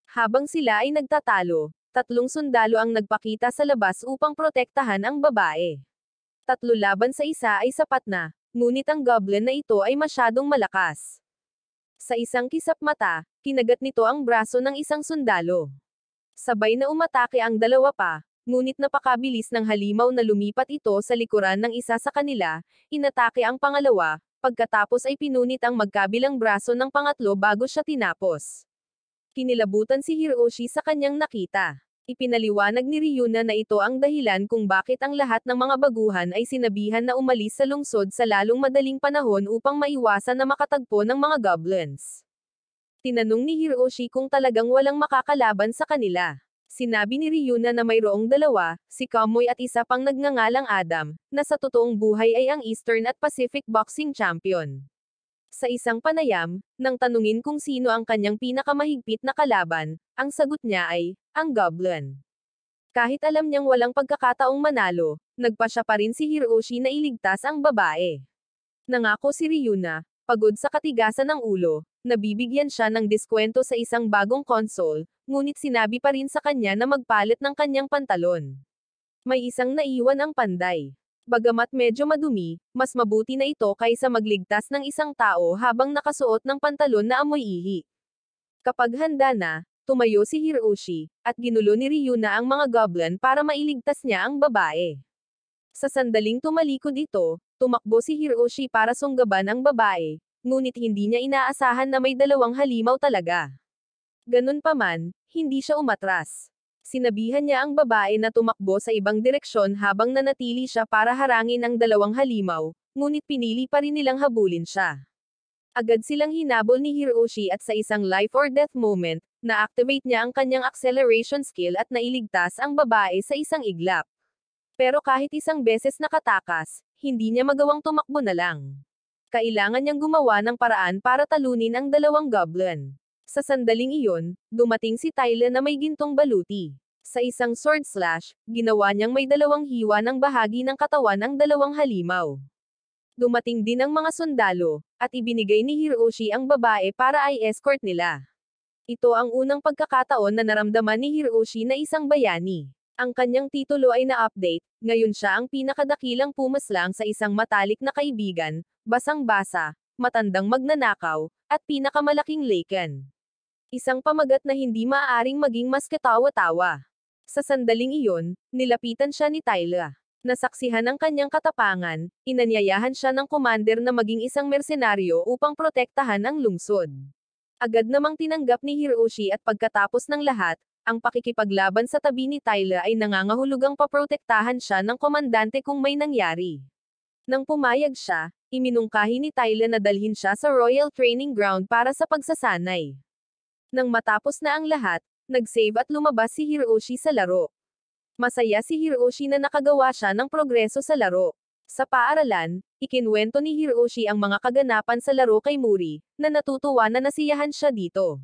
Speaker 1: Habang sila ay nagtatalo, Tatlong sundalo ang nagpakita sa labas upang protektahan ang babae. 3 laban sa 1 ay sapat na, ngunit ang goblin na ito ay masyadong malakas. Sa isang kisap mata, kinagat nito ang braso ng isang sundalo. Sabay na umatake ang dalawa pa, ngunit napakabilis ng halimaw na lumipat ito sa likuran ng isa sa kanila, inatake ang pangalawa, pagkatapos ay pinunit ang magkabilang braso ng pangatlo bago siya tinapos. Kinilabutan si Hiroshi sa kanyang nakita. Ipinaliwanag ni Ryuna na ito ang dahilan kung bakit ang lahat ng mga baguhan ay sinabihan na umalis sa lungsod sa lalong madaling panahon upang maiwasan na makatagpo ng mga goblins. Tinanong ni Hiroshi kung talagang walang makakalaban sa kanila. Sinabi ni Ryuna na mayroong dalawa, si Kamui at isa pang nagngangalang Adam, na sa totoong buhay ay ang Eastern at Pacific Boxing Champion. Sa isang panayam, nang tanungin kung sino ang kanyang pinakamahigpit na kalaban, ang sagot niya ay, ang Goblin. Kahit alam niyang walang pagkakataong manalo, nagpasya pa rin si Hiroshi na iligtas ang babae. Nangako si Ryuna, pagod sa katigasan ng ulo, nabibigyan siya ng diskwento sa isang bagong console, ngunit sinabi pa rin sa kanya na magpalit ng kanyang pantalon. May isang naiwan ang panday. Bagamat medyo madumi, mas mabuti na ito kaysa magligtas ng isang tao habang nakasuot ng pantalon na amoy ihi. Kapag handa na, tumayo si Hiroshi, at ginulo ni Ryuna ang mga goblin para mailigtas niya ang babae. Sa sandaling tumalikod ito, tumakbo si Hiroshi para sunggaban ang babae, ngunit hindi niya inaasahan na may dalawang halimaw talaga. Ganun pa man, hindi siya umatras. Sinabihan niya ang babae na tumakbo sa ibang direksyon habang nanatili siya para harangin ang dalawang halimaw, ngunit pinili pa rin nilang habulin siya. Agad silang hinabol ni Hiroshi at sa isang life or death moment, na-activate niya ang kanyang acceleration skill at nailigtas ang babae sa isang iglap. Pero kahit isang beses nakatakas, hindi niya magawang tumakbo na lang. Kailangan niyang gumawa ng paraan para talunin ang dalawang goblin. Sa sandaling iyon, dumating si Tyler na may gintong baluti. Sa isang sword slash, ginawa niyang may dalawang hiwa ng bahagi ng katawan ang dalawang halimaw. Dumating din ang mga sundalo, at ibinigay ni Hiroshi ang babae para ay escort nila. Ito ang unang pagkakataon na naramdaman ni Hiroshi na isang bayani. Ang kanyang titulo ay na-update, ngayon siya ang pinakadakilang pumaslang sa isang matalik na kaibigan, basang-basa, matandang magnanakaw, at pinakamalaking laken. Isang pamagat na hindi maaaring maging mas katawa-tawa. Sa sandaling iyon, nilapitan siya ni Tyler. Nasaksihan ang kanyang katapangan, inanyayahan siya ng commander na maging isang mersenaryo upang protektahan ang lungsod. Agad namang tinanggap ni Hiroshi at pagkatapos ng lahat, ang pakikipaglaban sa tabi ni Tyler ay nangangahulugang paprotektahan siya ng komandante kung may nangyari. Nang pumayag siya, iminungkahi ni Tyler na dalhin siya sa Royal Training Ground para sa pagsasanay. Nang matapos na ang lahat, nag-save at lumabas si Hiroshi sa laro. Masaya si Hiroshi na nakagawa siya ng progreso sa laro. Sa paaralan, ikinwento ni Hiroshi ang mga kaganapan sa laro kay Muri, na natutuwa na nasiyahan siya dito.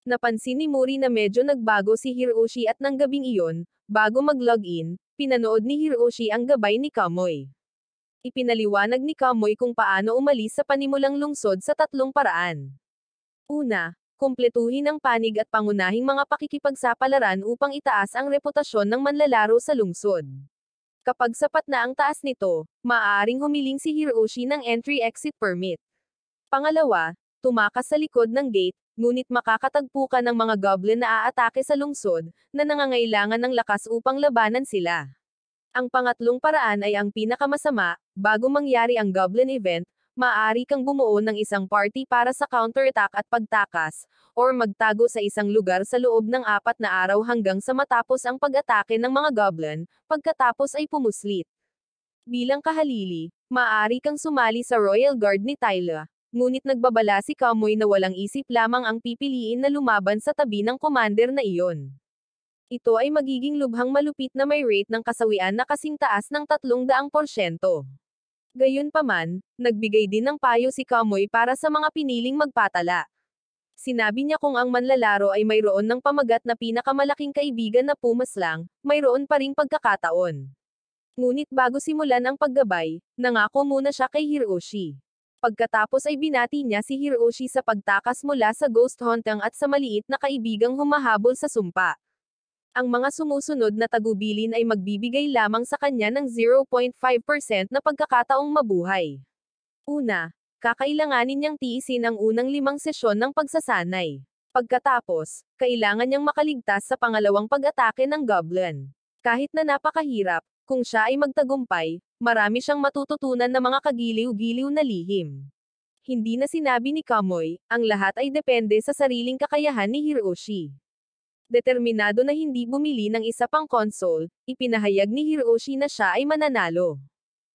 Speaker 1: Napansin ni Muri na medyo nagbago si Hiroshi at nang gabing iyon, bago mag-login, pinanood ni Hiroshi ang gabay ni Kamui. Ipinaliwanag ni Kamui kung paano umalis sa panimulang lungsod sa 3 paraan. Una, kumpletuhin ang panig at pangunahing mga pakikipagsapalaran upang itaas ang reputasyon ng manlalaro sa lungsod. Kapag sapat na ang taas nito, maaaring humiling si Hiroshi ng entry-exit permit. Pangalawa, tumakas sa likod ng gate, ngunit makakatagpo ka ng mga goblin na aatake sa lungsod, na nangangailangan ng lakas upang labanan sila. Ang pangatlong paraan ay ang pinakamasama, bago mangyari ang goblin event, maaari kang bumuo ng isang party para sa counterattack at pagtakas, or magtago sa isang lugar sa loob ng 4 na araw hanggang sa matapos ang pag-atake ng mga goblin, pagkatapos ay pumuslit. Bilang kahalili, maaari kang sumali sa Royal Guard ni Tyler, ngunit nagbabala si Kamui na walang isip lamang ang pipiliin na lumaban sa tabi ng commander na iyon. Ito ay magiging lubhang malupit na may rate ng kasawian na kasing taas ng 300%. Gayunpaman, nagbigay din ng payo si Kamui para sa mga piniling magpatala. Sinabi niya kung ang manlalaro ay mayroon ng pamagat na pinakamalaking kaibigan na pumaslang, mayroon pa ring pagkakataon. Ngunit bago simulan ang paggabay, nangako muna siya kay Hiroshi. Pagkatapos ay binati niya si Hiroshi sa pagtakas mula sa ghost hunting at sa maliit na kaibigang humahabol sa sumpa. Ang mga sumusunod na tagubilin ay magbibigay lamang sa kanya ng 0.5% na pagkakataong mabuhay. Una, kakailanganin niyang tiisin ang unang 5 sesyon ng pagsasanay. Pagkatapos, kailangan niyang makaligtas sa pangalawang pag-atake ng Goblin. Kahit na napakahirap, kung siya ay magtagumpay, marami siyang matututunan na mga kagiliw-giliw na lihim. Hindi na sinabi ni Kamoy, ang lahat ay depende sa sariling kakayahan ni Hiroshi. Determinado na hindi bumili ng isa pang console, ipinahayag ni Hiroshi na siya ay mananalo.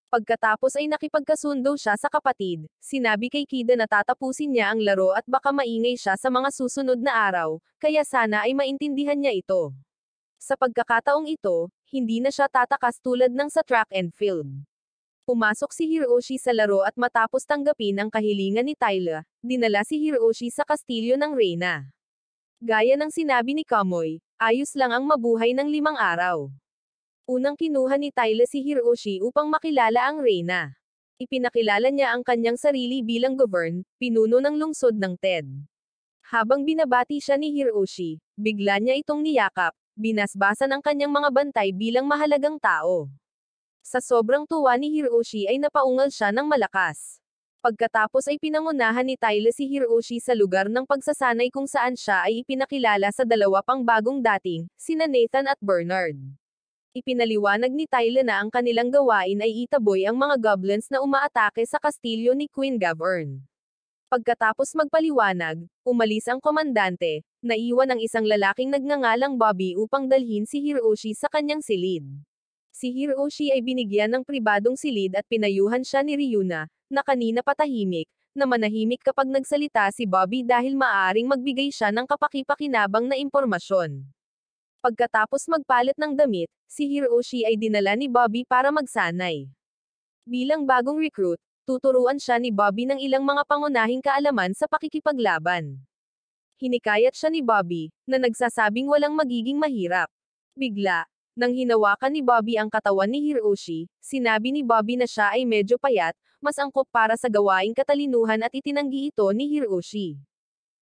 Speaker 1: Pagkatapos ay nakipagkasundo siya sa kapatid, sinabi kay Kida na tatapusin niya ang laro at baka maingay siya sa mga susunod na araw, kaya sana ay maintindihan niya ito. Sa pagkakataong ito, hindi na siya tatakas tulad ng sa track and field. Pumasok si Hiroshi sa laro at matapos tanggapin ang kahilingan ni Tyler, dinala si Hiroshi sa kastilyo ng Reyna. Gaya ng sinabi ni Kamoy, ayos lang ang mabuhay ng 5 araw. Unang kinuha ni Tyler si Hiroshi upang makilala ang Reyna. Ipinakilala niya ang kanyang sarili bilang pinuno ng lungsod ng Ted. Habang binabati siya ni Hiroshi, bigla niya itong niyakap, binasbasan ang kanyang mga bantay bilang mahalagang tao. Sa sobrang tuwa ni Hiroshi ay napaungal siya ng malakas. Pagkatapos ay pinangunahan ni Tyler si Hiroshi sa lugar ng pagsasanay kung saan siya ay ipinakilala sa 2 pang bagong dating, sina Nathan at Bernard. Ipinaliwanag ni Tyler na ang kanilang gawain ay itaboy ang mga goblins na umaatake sa kastilyo ni Queen Gavern. Pagkatapos magpaliwanag, umalis ang komandante, naiwan ang isang lalaking nagngangalang Bobby upang dalhin si Hiroshi sa kanyang silid. Si Hiroshi ay binigyan ng pribadong silid at pinayuhan siya ni Ryuna, na kanina patahimik, na manahimik kapag nagsalita si Bobby dahil maaaring magbigay siya ng kapaki-pakinabang na impormasyon. Pagkatapos magpalit ng damit, si Hiroshi ay dinala ni Bobby para magsanay. Bilang bagong recruit, tuturuan siya ni Bobby ng ilang mga pangunahing kaalaman sa pakikipaglaban. Hinikayat siya ni Bobby, na nagsasabing walang magiging mahirap. Bigla, nang hinawakan ni Bobby ang katawan ni Hiroshi, sinabi ni Bobby na siya ay medyo payat, mas angkop para sa gawaing katalinuhan at itinanggi ito ni Hiroshi.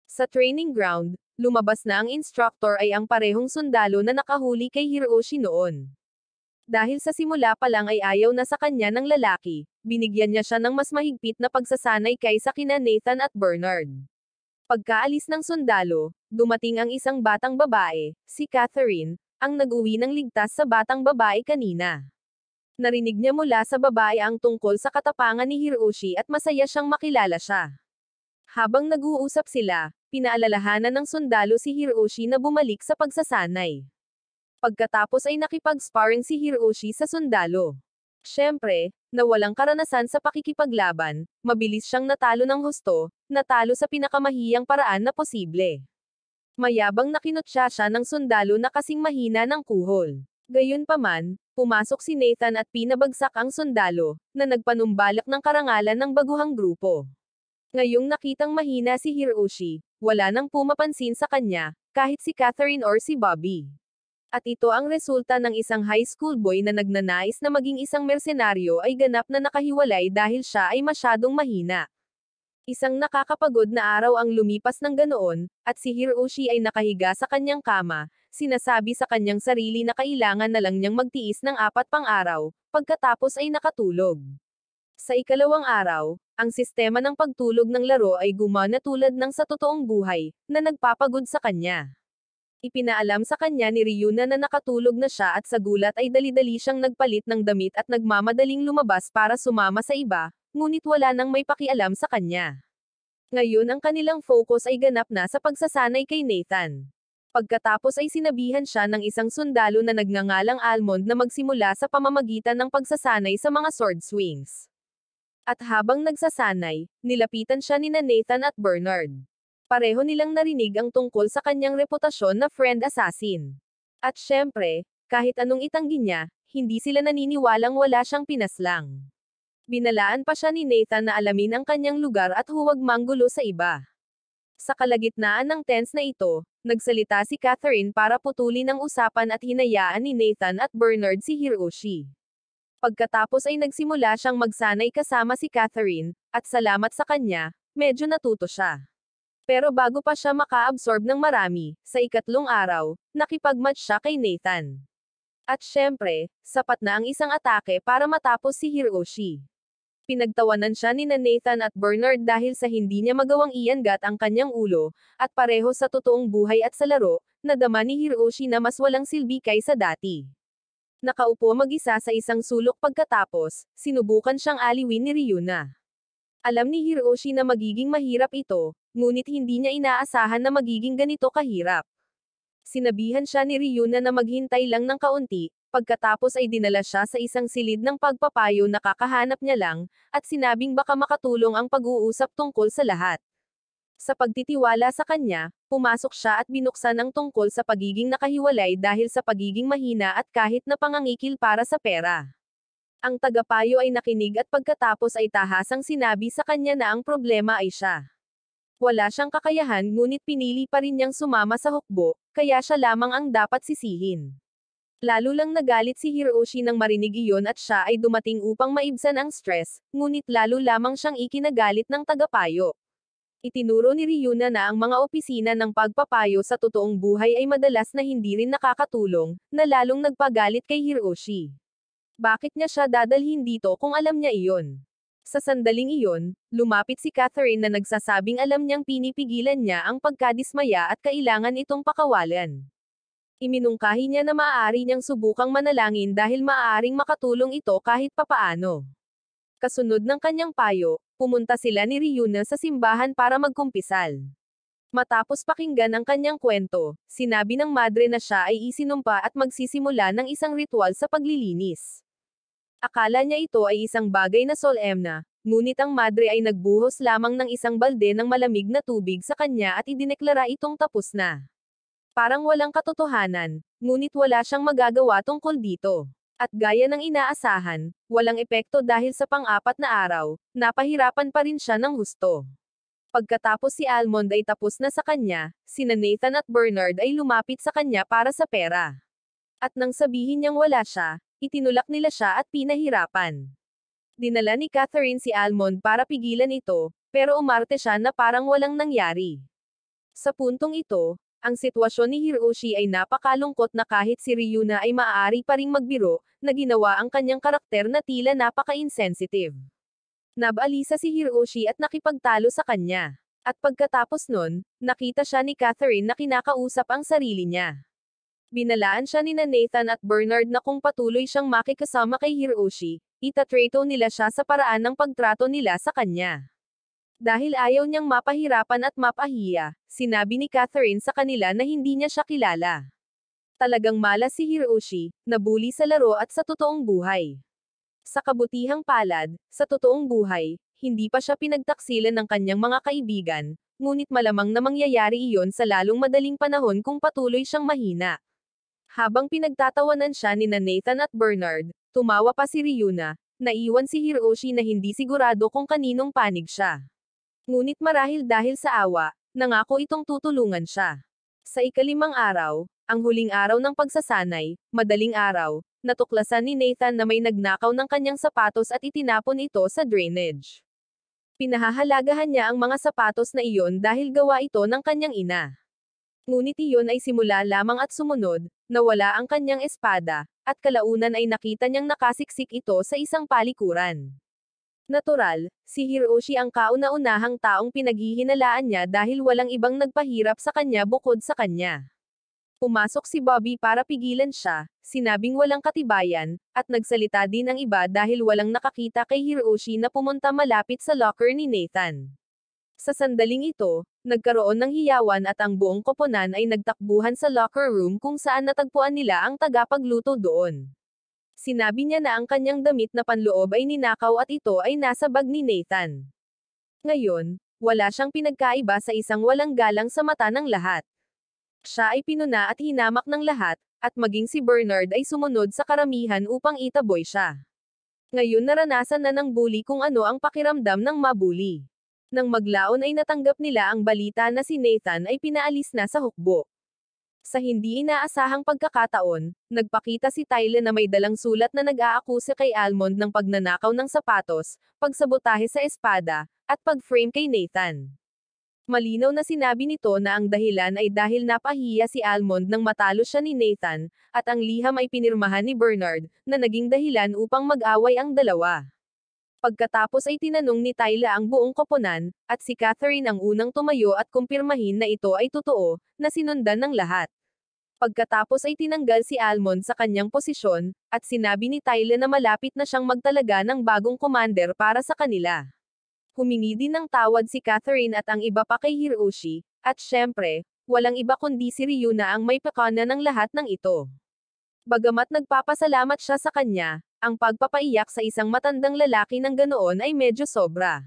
Speaker 1: Sa training ground, lumabas na ang instructor ay ang parehong sundalo na nakahuli kay Hiroshi noon. Dahil sa simula pa lang ay ayaw na sa kanya ng lalaki, binigyan niya siya ng mas mahigpit na pagsasanay kaysa kina Nathan at Bernard. Pagkaalis ng sundalo, dumating ang isang batang babae, si Catherine, ang nag-uwi ng ligtas sa batang babae kanina. Narinig niya mula sa babae ang tungkol sa katapangan ni Hiroshi at masaya siyang makilala siya. Habang nag-uusap sila, pinaalalahanan ng sundalo si Hiroshi na bumalik sa pagsasanay. Pagkatapos ay nakipag-sparring si Hiroshi sa sundalo. Siyempre, na walang karanasan sa pakikipaglaban, mabilis siyang natalo ng husto, natalo sa pinakamahiyang paraan na posible. Mayabang na kinutya siya ng sundalo na kasing mahina ng kuhol. Gayunpaman, pumasok si Nathan at pinabagsak ang sundalo, na nagpanumbalak ng karangalan ng baguhang grupo. Ngayong nakitang mahina si Hiroshi, wala nang pumapansin sa kanya, kahit si Catherine or si Bobby. At ito ang resulta ng isang high school boy na nagnanais na maging isang mersenaryo ay ganap na nakahiwalay dahil siya ay masyadong mahina. Isang nakakapagod na araw ang lumipas ng ganoon, at si Hiroshi ay nakahiga sa kanyang kama, sinasabi sa kanyang sarili na kailangan na lang niyang magtiis ng 4 pang araw, pagkatapos ay nakatulog. Sa ikalawang araw, ang sistema ng pagtulog ng laro ay gumana tulad ng sa totoong buhay, na nagpapagod sa kanya. Ipinaalam sa kanya ni Ryuna na nakatulog na siya at sa gulat ay dali-dali siyang nagpalit ng damit at nagmamadaling lumabas para sumama sa iba, ngunit wala nang may pakialam sa kanya. Ngayon ang kanilang focus ay ganap na sa pagsasanay kay Nathan. Pagkatapos ay sinabihan siya ng isang sundalo na nagngangalang Almond na magsimula sa pamamagitan ng pagsasanay sa mga sword swings. At habang nagsasanay, nilapitan siya ni Nathan at Bernard. Pareho nilang narinig ang tungkol sa kanyang reputasyon na friend assassin. At syempre, kahit anong itanggi niya, hindi sila naniniwalang wala siyang pinaslang. Binalaan pa siya ni Nathan na alamin ang kanyang lugar at huwag manggulo sa iba. Sa kalagitnaan ng tense na ito, nagsalita si Catherine para putulin ang usapan at hinayaan ni Nathan at Bernard si Hiroshi. Pagkatapos ay nagsimula siyang magsanay kasama si Catherine, at salamat sa kanya, medyo natuto siya. Pero bago pa siya maka-absorb ng marami, sa ikatlong araw, nakipag-match siya kay Nathan. At syempre, sapat na ang isang atake para matapos si Hiroshi. Pinagtawanan siya ni Nathan at Bernard dahil sa hindi niya magawang iangat ang kanyang ulo, at pareho sa totoong buhay at sa laro, nadama ni Hiroshi na mas walang silbi kaysa dati. Nakaupo mag-isa sa isang sulok pagkatapos, sinubukan siyang aliwin ni Ryuna. Alam ni Hiroshi na magiging mahirap ito, ngunit hindi niya inaasahan na magiging ganito kahirap. Sinabihan siya ni Ryuna na maghintay lang ng kaunti, pagkatapos ay dinala siya sa isang silid ng pagpapayo na kakahanap niya lang, at sinabing baka makatulong ang pag-uusap tungkol sa lahat. Sa pagtitiwala sa kanya, pumasok siya at binuksan ang tungkol sa pagiging nakahiwalay dahil sa pagiging mahina at kahit na pangangikil para sa pera. Ang tagapayo ay nakinig at pagkatapos ay tahasang sinabi sa kanya na ang problema ay siya. Wala siyang kakayahan ngunit pinili pa rin niyang sumama sa hukbo, kaya siya lamang ang dapat sisihin. Lalo lang nagalit si Hiroshi nang marinig iyon at siya ay dumating upang maibsan ang stress, ngunit lalo lamang siyang ikinagalit ng tagapayo. Itinuro ni Ryuna na ang mga opisina ng pagpapayo sa totoong buhay ay madalas na hindi rin nakakatulong, na lalong nagpagalit kay Hiroshi. Bakit niya siya dadalhin dito kung alam niya iyon? Sa sandaling iyon, lumapit si Catherine na nagsasabing alam niyang pinipigilan niya ang pagkadismaya at kailangan itong pakawalan. Iminungkahi niya na maaari niyang subukang manalangin dahil maaaring makatulong ito kahit papaano. Kasunod ng kanyang payo, pumunta sila ni Ryuna sa simbahan para magkumpisal. Matapos pakinggan ang kanyang kwento, sinabi ng madre na siya ay isinumpa at magsisimula ng isang ritual sa paglilinis. Akala niya ito ay isang bagay na solemna, ngunit ang madre ay nagbuhos lamang ng isang balde ng malamig na tubig sa kanya at idineklara itong tapos na. Parang walang katotohanan, ngunit wala siyang magagawa tungkol dito. At gaya ng inaasahan, walang epekto dahil sa pang-apat na araw, napahirapan pa rin siya ng husto. Pagkatapos si Almond ay tapos na sa kanya, sina Nathan at Bernard ay lumapit sa kanya para sa pera. At nang sabihin niyang wala siya, itinulak nila siya at pinahirapan. Dinala ni Catherine si Almond para pigilan ito, pero umarte siya na parang walang nangyari. Sa puntong ito, ang sitwasyon ni Hiroshi ay napakalungkot na kahit si Ryuna ay maaari pa ring magbiro, na ginawa ang kanyang karakter na tila napaka-insensitive. Nabalisa si Hiroshi at nakipagtalo sa kanya. At pagkatapos nun, nakita siya ni Catherine na kinakausap ang sarili niya. Binalaan siya ni Nathan at Bernard na kung patuloy siyang makikasama kay Hiroshi, itatreto nila siya sa paraan ng pagtrato nila sa kanya. Dahil ayaw niyang mapahirapan at mapahiya, sinabi ni Catherine sa kanila na hindi niya siya kilala. Talagang malas si Hiroshi, nabuli sa laro at sa totoong buhay. Sa kabutihang palad, sa totoong buhay, hindi pa siya pinagtaksilan ng kanyang mga kaibigan, ngunit malamang na mangyayari iyon sa lalong madaling panahon kung patuloy siyang mahina. Habang pinagtatawanan siya ni Nathan at Bernard, tumawa pa si Ryuna, naiwan si Hiroshi na hindi sigurado kung kaninong panig siya. Ngunit marahil dahil sa awa, nangako itong tutulungan siya. Sa ikalimang araw, ang huling araw ng pagsasanay, madaling araw, natuklasan ni Nathan na may nagnakaw ng kanyang sapatos at itinapon ito sa drainage. Pinahahalagahan niya ang mga sapatos na iyon dahil gawa ito ng kanyang ina. Ngunit iyon ay simula lamang at sumunod, nawala ang kanyang espada, at kalaunan ay nakita niyang nakasiksik ito sa isang palikuran. Natural, si Hiroshi ang kauna-unahang taong pinaghihinalaan niya dahil walang ibang nagpahirap sa kanya bukod sa kanya. Pumasok si Bobby para pigilan siya, sinabing walang katibayan, at nagsalita din ang iba dahil walang nakakita kay Hiroshi na pumunta malapit sa locker ni Nathan. Sa sandaling ito, nagkaroon ng hiyawan at ang buong koponan ay nagtakbuhan sa locker room kung saan natagpuan nila ang tagapagluto doon. Sinabi niya na ang kanyang damit na panloob ay ninakaw at ito ay nasa bag ni Nathan. Ngayon, wala siyang pinagkaiba sa isang walang galang sa mata ng lahat. Siya ay pinuna at hinamak ng lahat, at maging si Bernard ay sumunod sa karamihan upang itaboy siya. Ngayon naranasan na ng bully kung ano ang pakiramdam ng mabuli. Nang maglaon ay natanggap nila ang balita na si Nathan ay pinaalis na sa hukbo. Sa hindi inaasahang pagkakataon, nagpakita si Tyler na may dalang sulat na nag-aakusa kay Almond ng pagnanakaw ng sapatos, pagsabotahe sa espada, at pag-frame kay Nathan. Malinaw na sinabi nito na ang dahilan ay dahil napahiya si Almond nang matalo siya ni Nathan, at ang liham ay pinirmahan ni Bernard, na naging dahilan upang mag-away ang dalawa. Pagkatapos ay tinanong ni Tyla ang buong koponan, at si Catherine ang unang tumayo at kumpirmahin na ito ay totoo, na sinundan ng lahat. Pagkatapos ay tinanggal si Almond sa kanyang posisyon, at sinabi ni Tyla na malapit na siyang magtalaga ng bagong commander para sa kanila. Humingi din ng tawad si Catherine at ang iba pa kay Hiroshi, at syempre, walang iba kundi si Ryuna ang may pakana ng lahat ng ito. Bagamat nagpapasalamat siya sa kanya, ang pagpapaiyak sa isang matandang lalaki ng ganoon ay medyo sobra.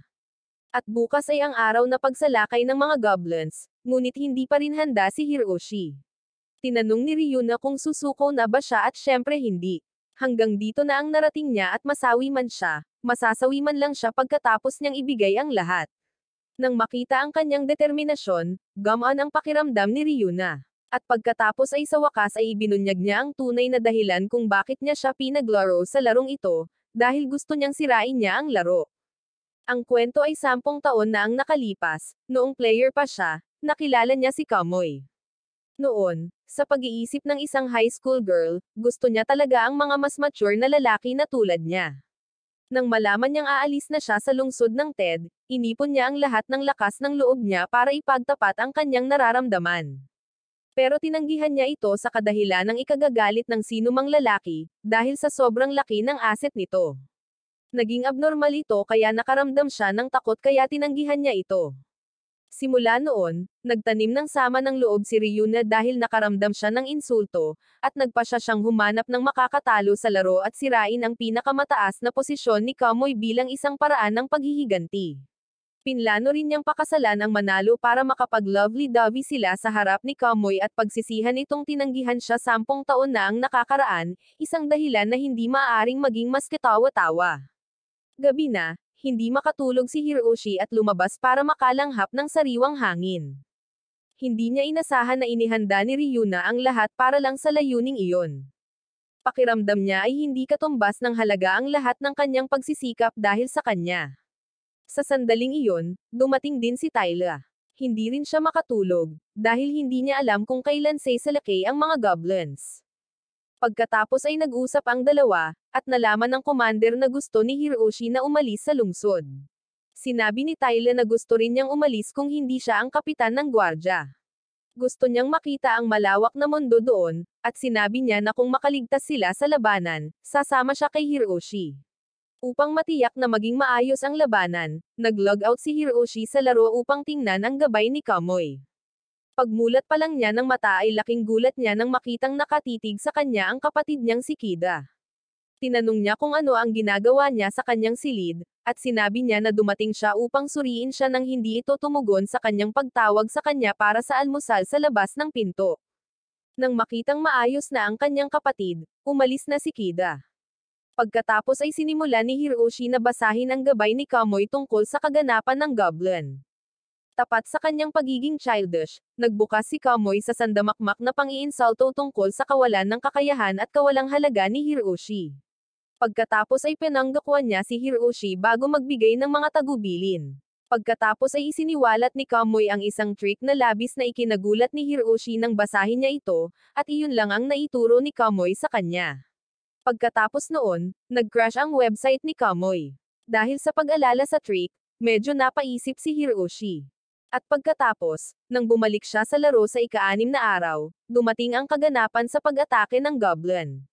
Speaker 1: At bukas ay ang araw na pagsalakay ng mga goblins, ngunit hindi pa rin handa si Hiroshi. Tinanong ni Ryuna kung susuko na ba siya at syempre hindi. Hanggang dito na ang narating niya at masawi man siya, masasawi man lang siya pagkatapos niyang ibigay ang lahat. Nang makita ang kanyang determinasyon, gumaan ang pakiramdam ni Ryuna. At pagkatapos ay sa wakas ay ibinunyag niya ang tunay na dahilan kung bakit niya siya pinaglaro sa larong ito, dahil gusto niyang sirain niya ang laro. Ang kwento ay 10 taon na ang nakalipas, noong player pa siya, nakilala niya si Kamoy. Noon, sa pag-iisip ng isang high school girl, gusto niya talaga ang mga mas mature na lalaki na tulad niya. Nang malaman niyang aalis na siya sa lungsod ng TED, inipon niya ang lahat ng lakas ng loob niya para ipagtapat ang kanyang nararamdaman. Pero tinanggihan niya ito sa kadahilan ng ikagagalit ng sinumang lalaki, dahil sa sobrang laki ng asset nito. Naging abnormal ito kaya nakaramdam siya ng takot kaya tinanggihan niya ito. Simula noon, nagtanim ng sama ng loob si Ryuna dahil nakaramdam siya ng insulto, at nagpasya siyang humanap ng makakatalo sa laro at sirain ang pinakamataas na posisyon ni Kamoy bilang isang paraan ng paghihiganti. Pinlano rin niyang pakasalan ang manalo para makapag-lovey-dovey sila sa harap ni Kamoy at pagsisihan itong tinanggihan siya 10 taon na ang nakakaraan, isang dahilan na hindi maaaring maging mas katawa-tawa. Gabi na, hindi makatulog si Hiroshi at lumabas para makalanghap ng sariwang hangin. Hindi niya inasahan na inihanda ni Ryuna ang lahat para lang sa layuning iyon. Pakiramdam niya ay hindi katumbas ng halaga ang lahat ng kanyang pagsisikap dahil sa kanya. Sa sandaling iyon, dumating din si Tyla. Hindi rin siya makatulog, dahil hindi niya alam kung kailan sasalakay ang mga goblins. Pagkatapos ay nag-usap ang dalawa, at nalaman ng commander na gusto ni Hiroshi na umalis sa lungsod. Sinabi ni Tyla na gusto rin niyang umalis kung hindi siya ang kapitan ng gwardya. Gusto niyang makita ang malawak na mundo doon, at sinabi niya na kung makaligtas sila sa labanan, sasama siya kay Hiroshi. Upang matiyak na maging maayos ang labanan, nag-log out si Hiroshi sa laro upang tingnan ang gabay ni Kamoy. Pagmulat pa lang niya ng mata ay laking gulat niya nang makitang nakatitig sa kanya ang kapatid niyang si Kida. Tinanong niya kung ano ang ginagawa niya sa kanyang silid, at sinabi niya na dumating siya upang suriin siya nang hindi ito tumugon sa kanyang pagtawag sa kanya para sa almusal sa labas ng pinto. Nang makitang maayos na ang kanyang kapatid, umalis na si Kida. Pagkatapos ay sinimula ni Hiroshi na basahin ang gabay ni Kamoy tungkol sa kaganapan ng goblin. Tapat sa kanyang pagiging childish, nagbukas si Kamoy sa sandamakmak na pang-iinsulto tungkol sa kawalan ng kakayahan at kawalang halaga ni Hiroshi. Pagkatapos ay pinanggakwan niya si Hiroshi bago magbigay ng mga tagubilin. Pagkatapos ay isiniwalat ni Kamoy ang isang trick na labis na ikinagulat ni Hiroshi nang basahin niya ito, at iyon lang ang naituro ni Kamoy sa kanya. Pagkatapos noon, nag-crash ang website ni Kamoy. Dahil sa pag-alala sa trick, medyo napaisip si Hiroshi. At pagkatapos, nang bumalik siya sa laro sa ika-6 na araw, dumating ang kaganapan sa pag-atake ng goblin.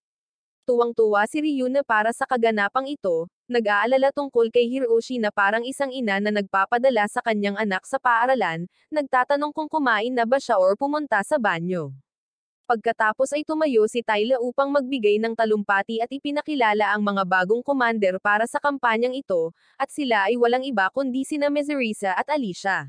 Speaker 1: Tuwang-tuwa si Ryuna para sa kaganapang ito, nag-aalala tungkol kay Hiroshi na parang isang ina na nagpapadala sa kanyang anak sa paaralan, nagtatanong kung kumain na ba siya or pumunta sa banyo. Pagkatapos ay tumayo si Tyla upang magbigay ng talumpati at ipinakilala ang mga bagong commander para sa kampanyang ito, at sila ay walang iba kundi sina Mezurisa at Alicia.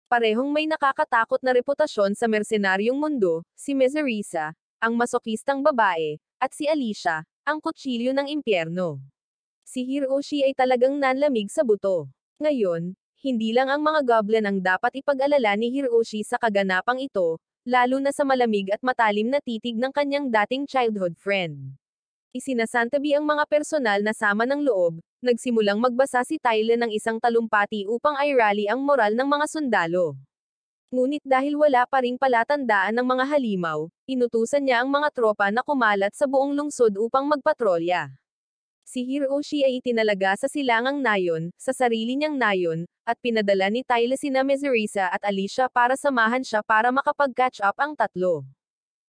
Speaker 1: Parehong may nakakatakot na reputasyon sa mersenaryong mundo, si Mezurisa, ang masokistang babae, at si Alicia, ang kutsilyo ng impyerno. Si Hiroshi ay talagang nanlamig sa buto. Ngayon, hindi lang ang mga goblin ang dapat ipag-alala ni Hiroshi sa kaganapang ito, lalo na sa malamig at matalim na titig ng kanyang dating childhood friend. Isinasantabi ang mga personal na sama ng loob, Nagsimulang magbasa si Tyler ng isang talumpati upang i-rally ang moral ng mga sundalo. Ngunit dahil wala pa ring palatandaan ng mga halimaw, inutusan niya ang mga tropa na kumalat sa buong lungsod upang magpatrolya. Si Hiroshi ay itinalaga sa silangang nayon, sa sarili niyang nayon, at pinadala ni Tyler sina Mezurisa at Alicia para samahan siya para makapag-catch up ang tatlo.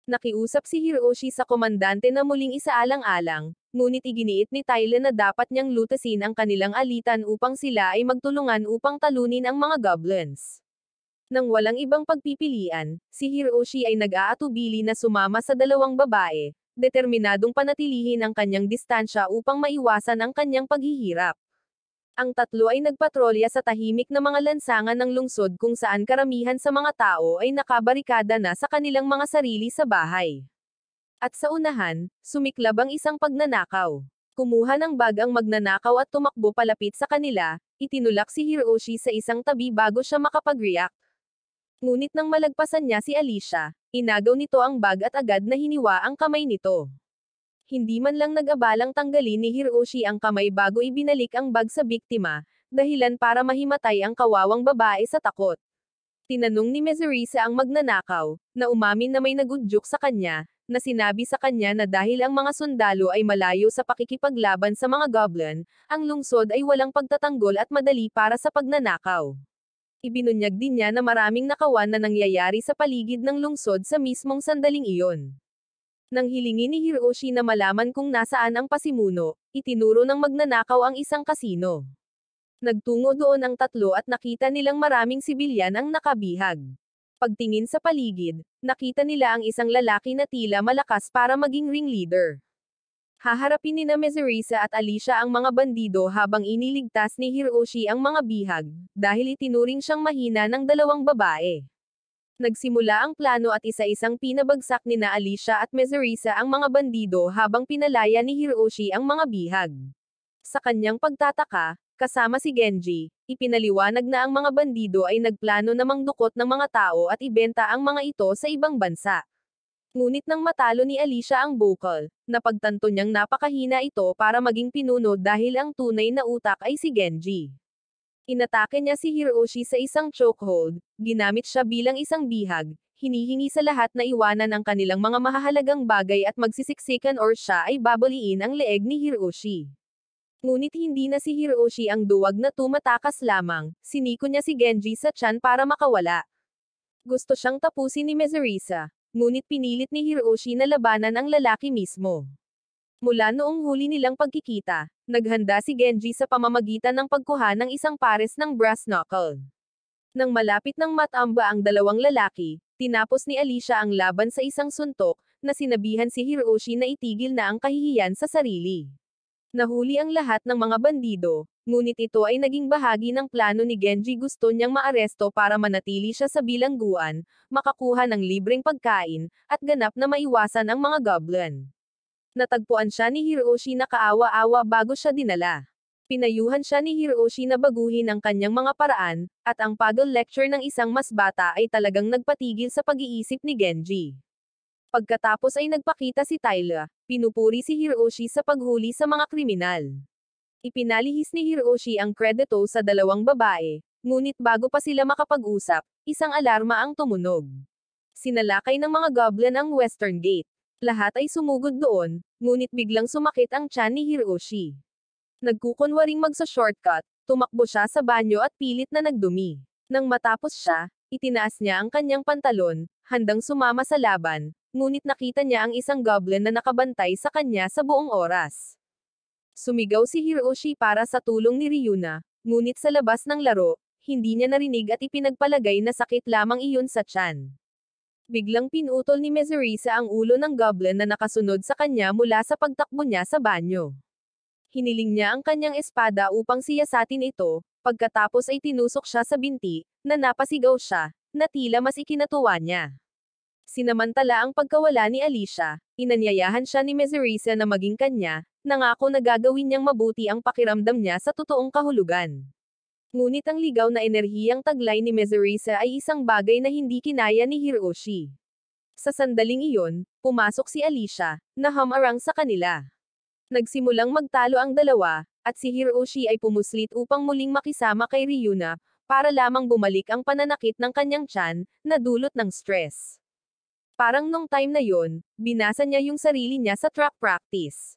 Speaker 1: Nakiusap si Hiroshi sa komandante na muling isaalang-alang, ngunit iginiit ni Tyler na dapat niyang lutasin ang kanilang alitan upang sila ay magtulungan upang talunin ang mga goblins. Nang walang ibang pagpipilian, si Hiroshi ay nag-aatubili na sumama sa dalawang babae, determinadong panatilihin ang kanyang distansya upang maiwasan ang kanyang paghihirap. Ang tatlo ay nagpatrolya sa tahimik na mga lansangan ng lungsod kung saan karamihan sa mga tao ay nakabarikada na sa kanilang mga sarili sa bahay. At sa unahan, sumiklab ang isang pagnanakaw. Kumuha ng bag ang magnanakaw at tumakbo palapit sa kanila, itinulak si Hiroshi sa isang tabi bago siya makapag-react. Ngunit nang malagpasan niya si Alicia, inagaw nito ang bag at agad na hiniwa ang kamay nito. Hindi man lang nag-abalang tanggalin ni Hiroshi ang kamay bago ibinalik ang bag sa biktima, dahilan para mahimatay ang kawawang babae sa takot. Tinanong ni Mezurisa ang magnanakaw, na umamin na may nagudyok sa kanya, na sinabi sa kanya na dahil ang mga sundalo ay malayo sa pakikipaglaban sa mga goblin, ang lungsod ay walang pagtatanggol at madali para sa pagnanakaw. Ibinunyag din niya na maraming nakawan na nangyayari sa paligid ng lungsod sa mismong sandaling iyon. Nang hilingi ni Hiroshi na malaman kung nasaan ang pasimuno, itinuro ng magnanakaw ang isang kasino. Nagtungo doon ang tatlo at nakita nilang maraming sibilyan ang nakabihag. Pagtingin sa paligid, nakita nila ang isang lalaki na tila malakas para maging ringleader. Haharapin ni na Mezurisa at Alicia ang mga bandido habang iniligtas ni Hiroshi ang mga bihag, dahil itinuring siyang mahina ng dalawang babae. Nagsimula ang plano at isa-isang pinabagsak ni na Alicia at Mezurisa ang mga bandido habang pinalaya ni Hiroshi ang mga bihag. Sa kanyang pagtataka, kasama si Genji, ipinaliwanag na ang mga bandido ay nagplano na mangdukot ng mga tao at ibenta ang mga ito sa ibang bansa. Ngunit nang matalo ni Alicia ang bukal, napagtanto niyang napakahina ito para maging pinuno dahil ang tunay na utak ay si Genji. Inatake niya si Hiroshi sa isang chokehold, ginamit siya bilang isang bihag, hinihingi sa lahat na iwanan ang kanilang mga mahahalagang bagay at magsisiksikan or siya ay babaliin ang leeg ni Hiroshi. Ngunit hindi na si Hiroshi ang duwag na tumatakas lamang, siniko niya si Genji sa tiyan para makawala. Gusto siyang tapusin ni Mezurisa, ngunit pinilit ni Hiroshi na labanan ang lalaki mismo. Mula noong huli nilang pagkikita, naghanda si Genji sa pamamagitan ng pagkuha ng isang pares ng brass knuckle. Nang malapit ng matamba ang dalawang lalaki, tinapos ni Alicia ang laban sa isang suntok, na sinabihan si Hiroshi na itigil na ang kahihiyan sa sarili. Nahuli ang lahat ng mga bandido, ngunit ito ay naging bahagi ng plano ni Genji. Gusto niyang maaresto para manatili siya sa bilangguan, makakuha ng libreng pagkain, at ganap na maiwasan ang mga goblin. Natagpuan siya ni Hiroshi na kaawa-awa bago siya dinala. Pinayuhan siya ni Hiroshi na baguhin ang kanyang mga paraan, at ang paddle lecture ng isang mas bata ay talagang nagpatigil sa pag-iisip ni Genji. Pagkatapos ay nagpakita si Tyler, pinupuri si Hiroshi sa paghuli sa mga kriminal. Ipinalihis ni Hiroshi ang kredito sa dalawang babae, ngunit bago pa sila makapag-usap, isang alarma ang tumunog. Sinalakay ng mga goblin ang Western Gate. Lahat ay sumugod doon, ngunit biglang sumakit ang tiyan ni Hiroshi. Nagkukunwaring magsa-shortcut, tumakbo siya sa banyo at pilit na nagdumi. Nang matapos siya, itinaas niya ang kanyang pantalon, handang sumama sa laban, ngunit nakita niya ang isang goblin na nakabantay sa kanya sa buong oras. Sumigaw si Hiroshi para sa tulong ni Ryuna, ngunit sa labas ng laro, hindi niya narinig at ipinagpalagay na sakit lamang iyon sa tiyan. Biglang pinutol ni Mezurisa ang ulo ng goblin na nakasunod sa kanya mula sa pagtakbo niya sa banyo. Hiniling niya ang kanyang espada upang siyasatin ito, pagkatapos ay tinusok siya sa binti, na napasigaw siya, na tila mas ikinatuwa niya. Sinamantala ang pagkawala ni Alicia, inanyayahan siya ni Mezurisa na maging kanya, nangako na gagawin niyang mabuti ang pakiramdam niya sa totoong kahulugan. Ngunit ang ligaw na enerhiyang taglay ni Mezurisa ay isang bagay na hindi kinaya ni Hiroshi. Sa sandaling iyon, pumasok si Alicia, na humarang sa kanila. Nagsimulang magtalo ang dalawa, at si Hiroshi ay pumuslit upang muling makisama kay Ryuna, para lamang bumalik ang pananakit ng kanyang tiyan, na dulot ng stress. Parang nung time na yon, binasa niya yung sarili niya sa track practice.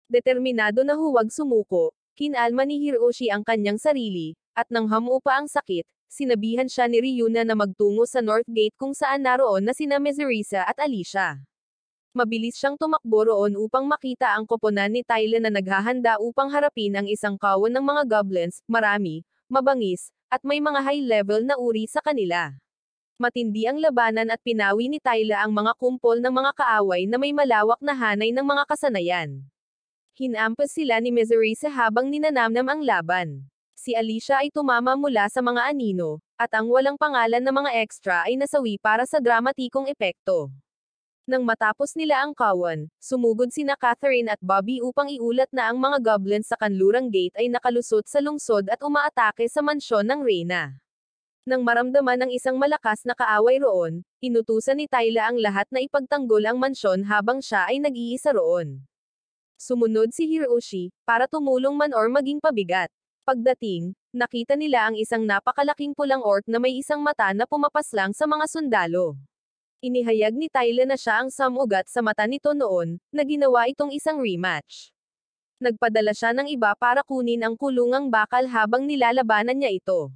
Speaker 1: Determinado na huwag sumuko, kinalma ni Hiroshi ang kanyang sarili, at nang hamupa ang sakit, sinabihan siya ni Ryuna na magtungo sa North Gate kung saan naroon na sina Mezurisa at Alicia. Mabilis siyang tumakbo roon upang makita ang koponan ni Tyla na naghahanda upang harapin ang isang kawan ng mga goblins, marami, mabangis, at may mga high-level na uri sa kanila. Matindi ang labanan at pinawi ni Tyla ang mga kumpol ng mga kaaway na may malawak na hanay ng mga kasanayan. Hinampas sila ni Mezurisa habang ninanamnam ang laban. Si Alicia ay tumama mula sa mga anino, at ang walang pangalan na mga extra ay nasawi para sa dramatikong epekto. Nang matapos nila ang kawan, sumugod sina Catherine at Bobby upang iulat na ang mga goblins sa kanlurang gate ay nakalusot sa lungsod at umaatake sa mansyon ng Reyna. Nang maramdaman ng isang malakas na kaaway roon, inutusan ni Tyla ang lahat na ipagtanggol ang mansyon habang siya ay nag-iisa roon. Sumunod si Hiroshi, para tumulong man or maging pabigat. Pagdating, nakita nila ang isang napakalaking pulang orc na may isang mata na pumapaslang sa mga sundalo. Inihayag ni Tyla na siya ang samugat sa mata nito noon, na ginawa itong isang rematch. Nagpadala siya ng iba para kunin ang kulungang bakal habang nilalabanan niya ito.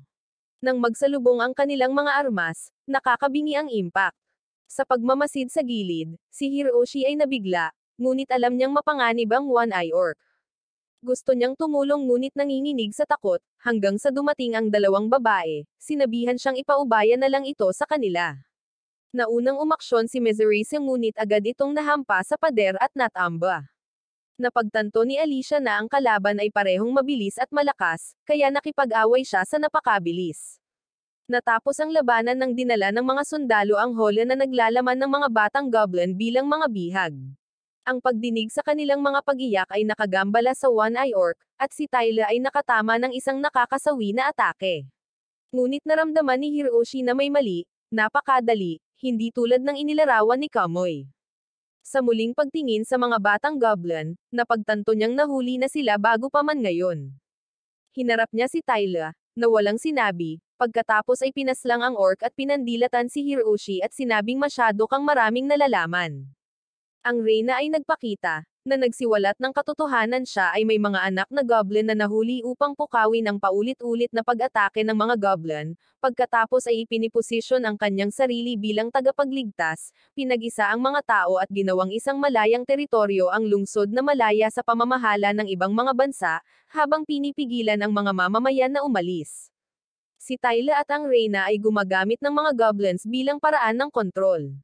Speaker 1: Nang magsalubong ang kanilang mga armas, nakakabingi ang impact. Sa pagmamasid sa gilid, si Hiroshi ay nabigla, ngunit alam niyang mapanganib ang One-Eye Orc. Gusto niyang tumulong ngunit nanginginig sa takot, hanggang sa dumating ang dalawang babae, sinabihan siyang ipaubaya na lang ito sa kanila. Naunang umaksyon si Mezurisa ngunit agad itong nahampa sa pader at natamba. Napagtanto ni Alicia na ang kalaban ay parehong mabilis at malakas, kaya nakipag-away siya sa napakabilis. Natapos ang labanan nang dinala ng mga sundalo ang hola na naglalaman ng mga batang goblin bilang mga bihag. Ang pagdinig sa kanilang mga pag-iyak ay nakagambala sa One-Eye Orc, at si Tyla ay nakatama ng isang nakakasawi na atake. Ngunit naramdaman ni Hiroshi na may mali, napakadali, hindi tulad ng inilarawan ni Kamoy. Sa muling pagtingin sa mga batang goblin, napagtanto niyang nahuli na sila bago pa man ngayon. Hinarap niya si Tyla, na walang sinabi, pagkatapos ay pinaslang ang orc at pinandilatan si Hiroshi at sinabing masyado kang maraming nalalaman. Ang Reyna ay nagpakita, na nagsiwalat ng katotohanan siya ay may mga anak na goblin na nahuli upang pukawin ang paulit-ulit na pag-atake ng mga goblin, pagkatapos ay ipiniposisyon ang kanyang sarili bilang tagapagligtas, pinag-isa ang mga tao at ginawang isang malayang teritoryo ang lungsod na malaya sa pamamahala ng ibang mga bansa, habang pinipigilan ang mga mamamayan na umalis. Si Tyla at ang Reyna ay gumagamit ng mga goblins bilang paraan ng kontrol.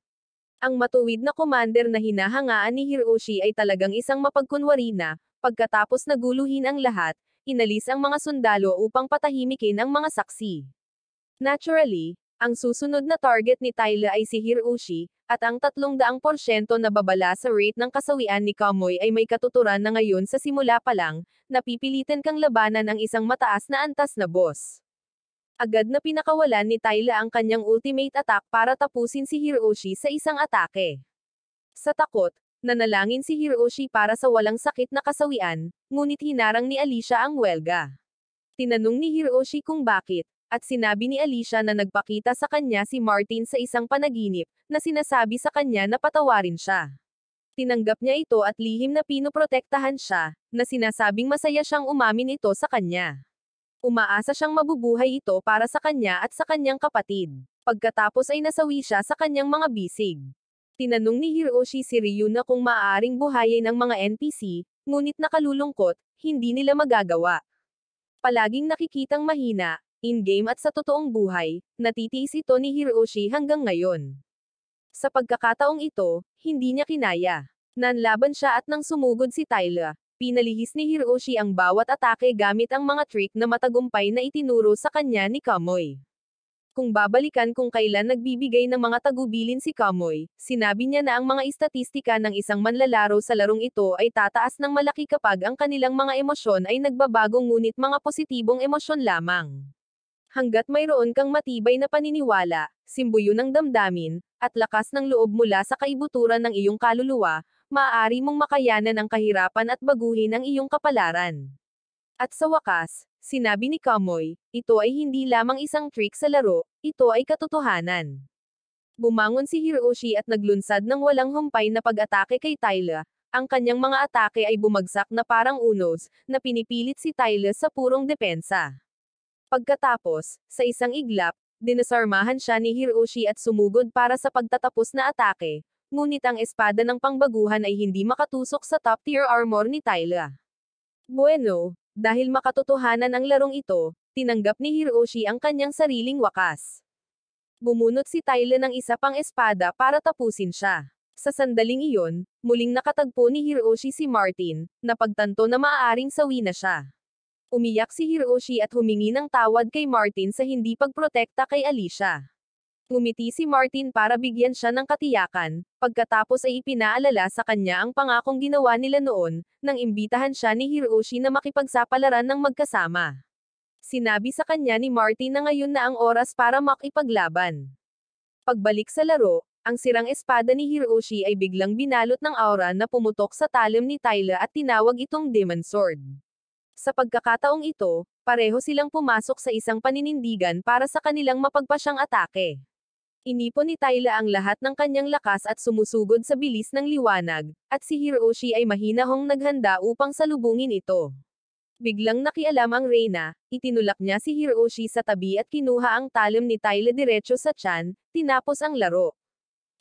Speaker 1: Ang matuwid na commander na hinahangaan ni Hiroshi ay talagang isang mapagkunwari na, pagkatapos naguluhin ang lahat, inalis ang mga sundalo upang patahimikin ang mga saksi. Naturally, ang susunod na target ni Tyla ay si Hiroshi, at ang 300% na babala sa rate ng kasawian ni Kamoy ay may katuturan na ngayon sa simula pa lang, napipilitan kang labanan ang isang mataas na antas na boss. Agad na pinakawalan ni Tyla ang kanyang ultimate attack para tapusin si Hiroshi sa isang atake. Sa takot, nanalangin si Hiroshi para sa walang sakit na kasawian, ngunit hinarang ni Alicia ang welga. Tinanong ni Hiroshi kung bakit, at sinabi ni Alicia na nagpakita sa kanya si Martin sa isang panaginip, na sinasabi sa kanya na patawarin siya. Tinanggap niya ito at lihim na pinoprotektahan siya, na sinasabing masaya siyang umamin ito sa kanya. Umaasa siyang mabubuhay ito para sa kanya at sa kanyang kapatid. Pagkatapos ay nasawi siya sa kanyang mga bisig. Tinanong ni Hiroshi si Ryuna kung maaaring buhayin ang mga NPC, ngunit nakalulungkot, hindi nila magagawa. Palaging nakikitang mahina, in-game at sa totoong buhay, natitiis ito ni Hiroshi hanggang ngayon. Sa pagkakataong ito, hindi niya kinaya. Nanlaban siya at nang sumugod si Tyla, pinalihis ni Hiroshi ang bawat atake gamit ang mga trick na matagumpay na itinuro sa kanya ni Kamoy. Kung babalikan kung kailan nagbibigay ng mga tagubilin si Kamoy, sinabi niya na ang mga istatistika ng isang manlalaro sa larong ito ay tataas ng malaki kapag ang kanilang mga emosyon ay nagbabago ngunit mga positibong emosyon lamang. Hanggat mayroon kang matibay na paniniwala, simbuyo ng damdamin, at lakas ng loob mula sa kaibuturan ng iyong kaluluwa, maaari mong makayanan ang kahirapan at baguhin ang iyong kapalaran. At sa wakas, sinabi ni Kamoy, ito ay hindi lamang isang trick sa laro, ito ay katotohanan. Bumangon si Hiroshi at naglunsad ng walang humpay na pag-atake kay Tyler. Ang kanyang mga atake ay bumagsak na parang unos, na pinipilit si Tyler sa purong depensa. Pagkatapos, sa isang iglap, dinasarmahan siya ni Hiroshi at sumugod para sa pagtatapos na atake, ngunit ang espada ng pangbaguhan ay hindi makatusok sa top-tier armor ni Tyler. Bueno, dahil makatotohanan ang larong ito, tinanggap ni Hiroshi ang kanyang sariling wakas. Bumunot si Tyler ng isa pang espada para tapusin siya. Sa sandaling iyon, muling nakatagpo ni Hiroshi si Martin, na pagtanto na maaaring sawi na siya. Umiyak si Hiroshi at humingi ng tawad kay Martin sa hindi pagprotekta kay Alicia. Ngumiti si Martin para bigyan siya ng katiyakan, pagkatapos ay ipinaalala sa kanya ang pangakong ginawa nila noon, nang imbitahan siya ni Hiroshi na makipagsapalaran ng magkasama. Sinabi sa kanya ni Martin na ngayon na ang oras para makipaglaban. Pagbalik sa laro, ang sirang espada ni Hiroshi ay biglang binalot ng aura na pumutok sa talim ni Tyler at tinawag itong Demon Sword. Sa pagkakataong ito, pareho silang pumasok sa isang paninindigan para sa kanilang mapagpasyang atake. Inipon ni Tyler ang lahat ng kanyang lakas at sumusugod sa bilis ng liwanag, at si Hiroshi ay mahinahong naghanda upang salubungin ito. Biglang nakialam ang Reyna, itinulak niya si Hiroshi sa tabi at kinuha ang talim ni Tyler diretso sa tiyan, tinapos ang laro.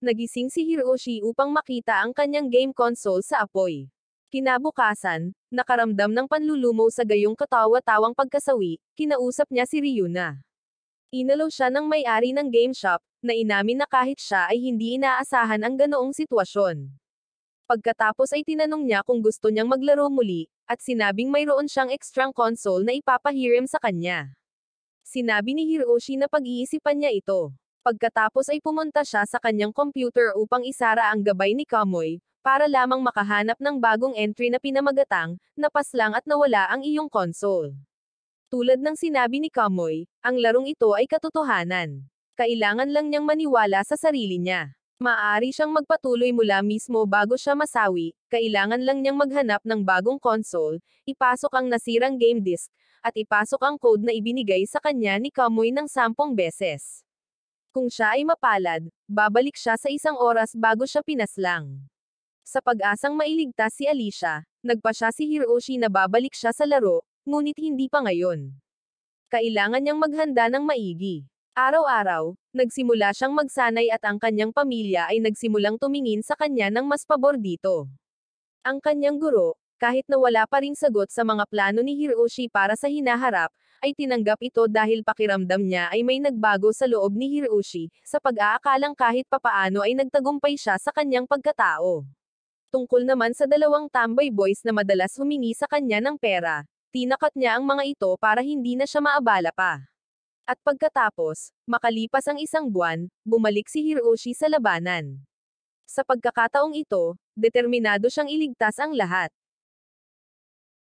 Speaker 1: Nagising si Hiroshi upang makita ang kanyang game console sa apoy. Kinabukasan, nakaramdam ng panlulumo sa gayong katawa-tawang pagkasawi, kinausap niya si Ryuna. Inalaw siya ng may-ari ng game shop, na inamin na kahit siya ay hindi inaasahan ang ganoong sitwasyon. Pagkatapos ay tinanong niya kung gusto niyang maglaro muli, at sinabing mayroon siyang extrang console na ipapahiram sa kanya. Sinabi ni Hiroshi na pag-iisipan niya ito. Pagkatapos ay pumunta siya sa kanyang computer upang isara ang gabay ni Kamoy, para lamang makahanap ng bagong entry na pinamagatang, napaslang at nawala ang iyong console. Tulad ng sinabi ni Kamoy, ang larong ito ay katotohanan. Kailangan lang niyang maniwala sa sarili niya. Maaari siyang magpatuloy mula mismo bago siya masawi, kailangan lang niyang maghanap ng bagong console, ipasok ang nasirang game disc, at ipasok ang code na ibinigay sa kanya ni Kamoy ng 10 beses. Kung siya ay mapalad, babalik siya sa 1 oras bago siya pinaslang. Sa pag-asang mailigtas si Alicia, nagpa siya si Hiroshi na babalik siya sa laro, ngunit hindi pa ngayon. Kailangan niyang maghanda ng maigi. Araw-araw, nagsimula siyang magsanay at ang kanyang pamilya ay nagsimulang tumingin sa kanya ng mas pabor dito. Ang kanyang guro, kahit na wala pa ring sagot sa mga plano ni Hiroshi para sa hinaharap, ay tinanggap ito dahil pakiramdam niya ay may nagbago sa loob ni Hiroshi, sa pag-aakalang kahit papaano ay nagtagumpay siya sa kanyang pagkatao. Tungkol naman sa 2 tambay boys na madalas humingi sa kanya ng pera, tinakat niya ang mga ito para hindi na siya maabala pa. At pagkatapos, makalipas ang 1 buwan, bumalik si Hiroshi sa labanan. Sa pagkakataong ito, determinado siyang iligtas ang lahat.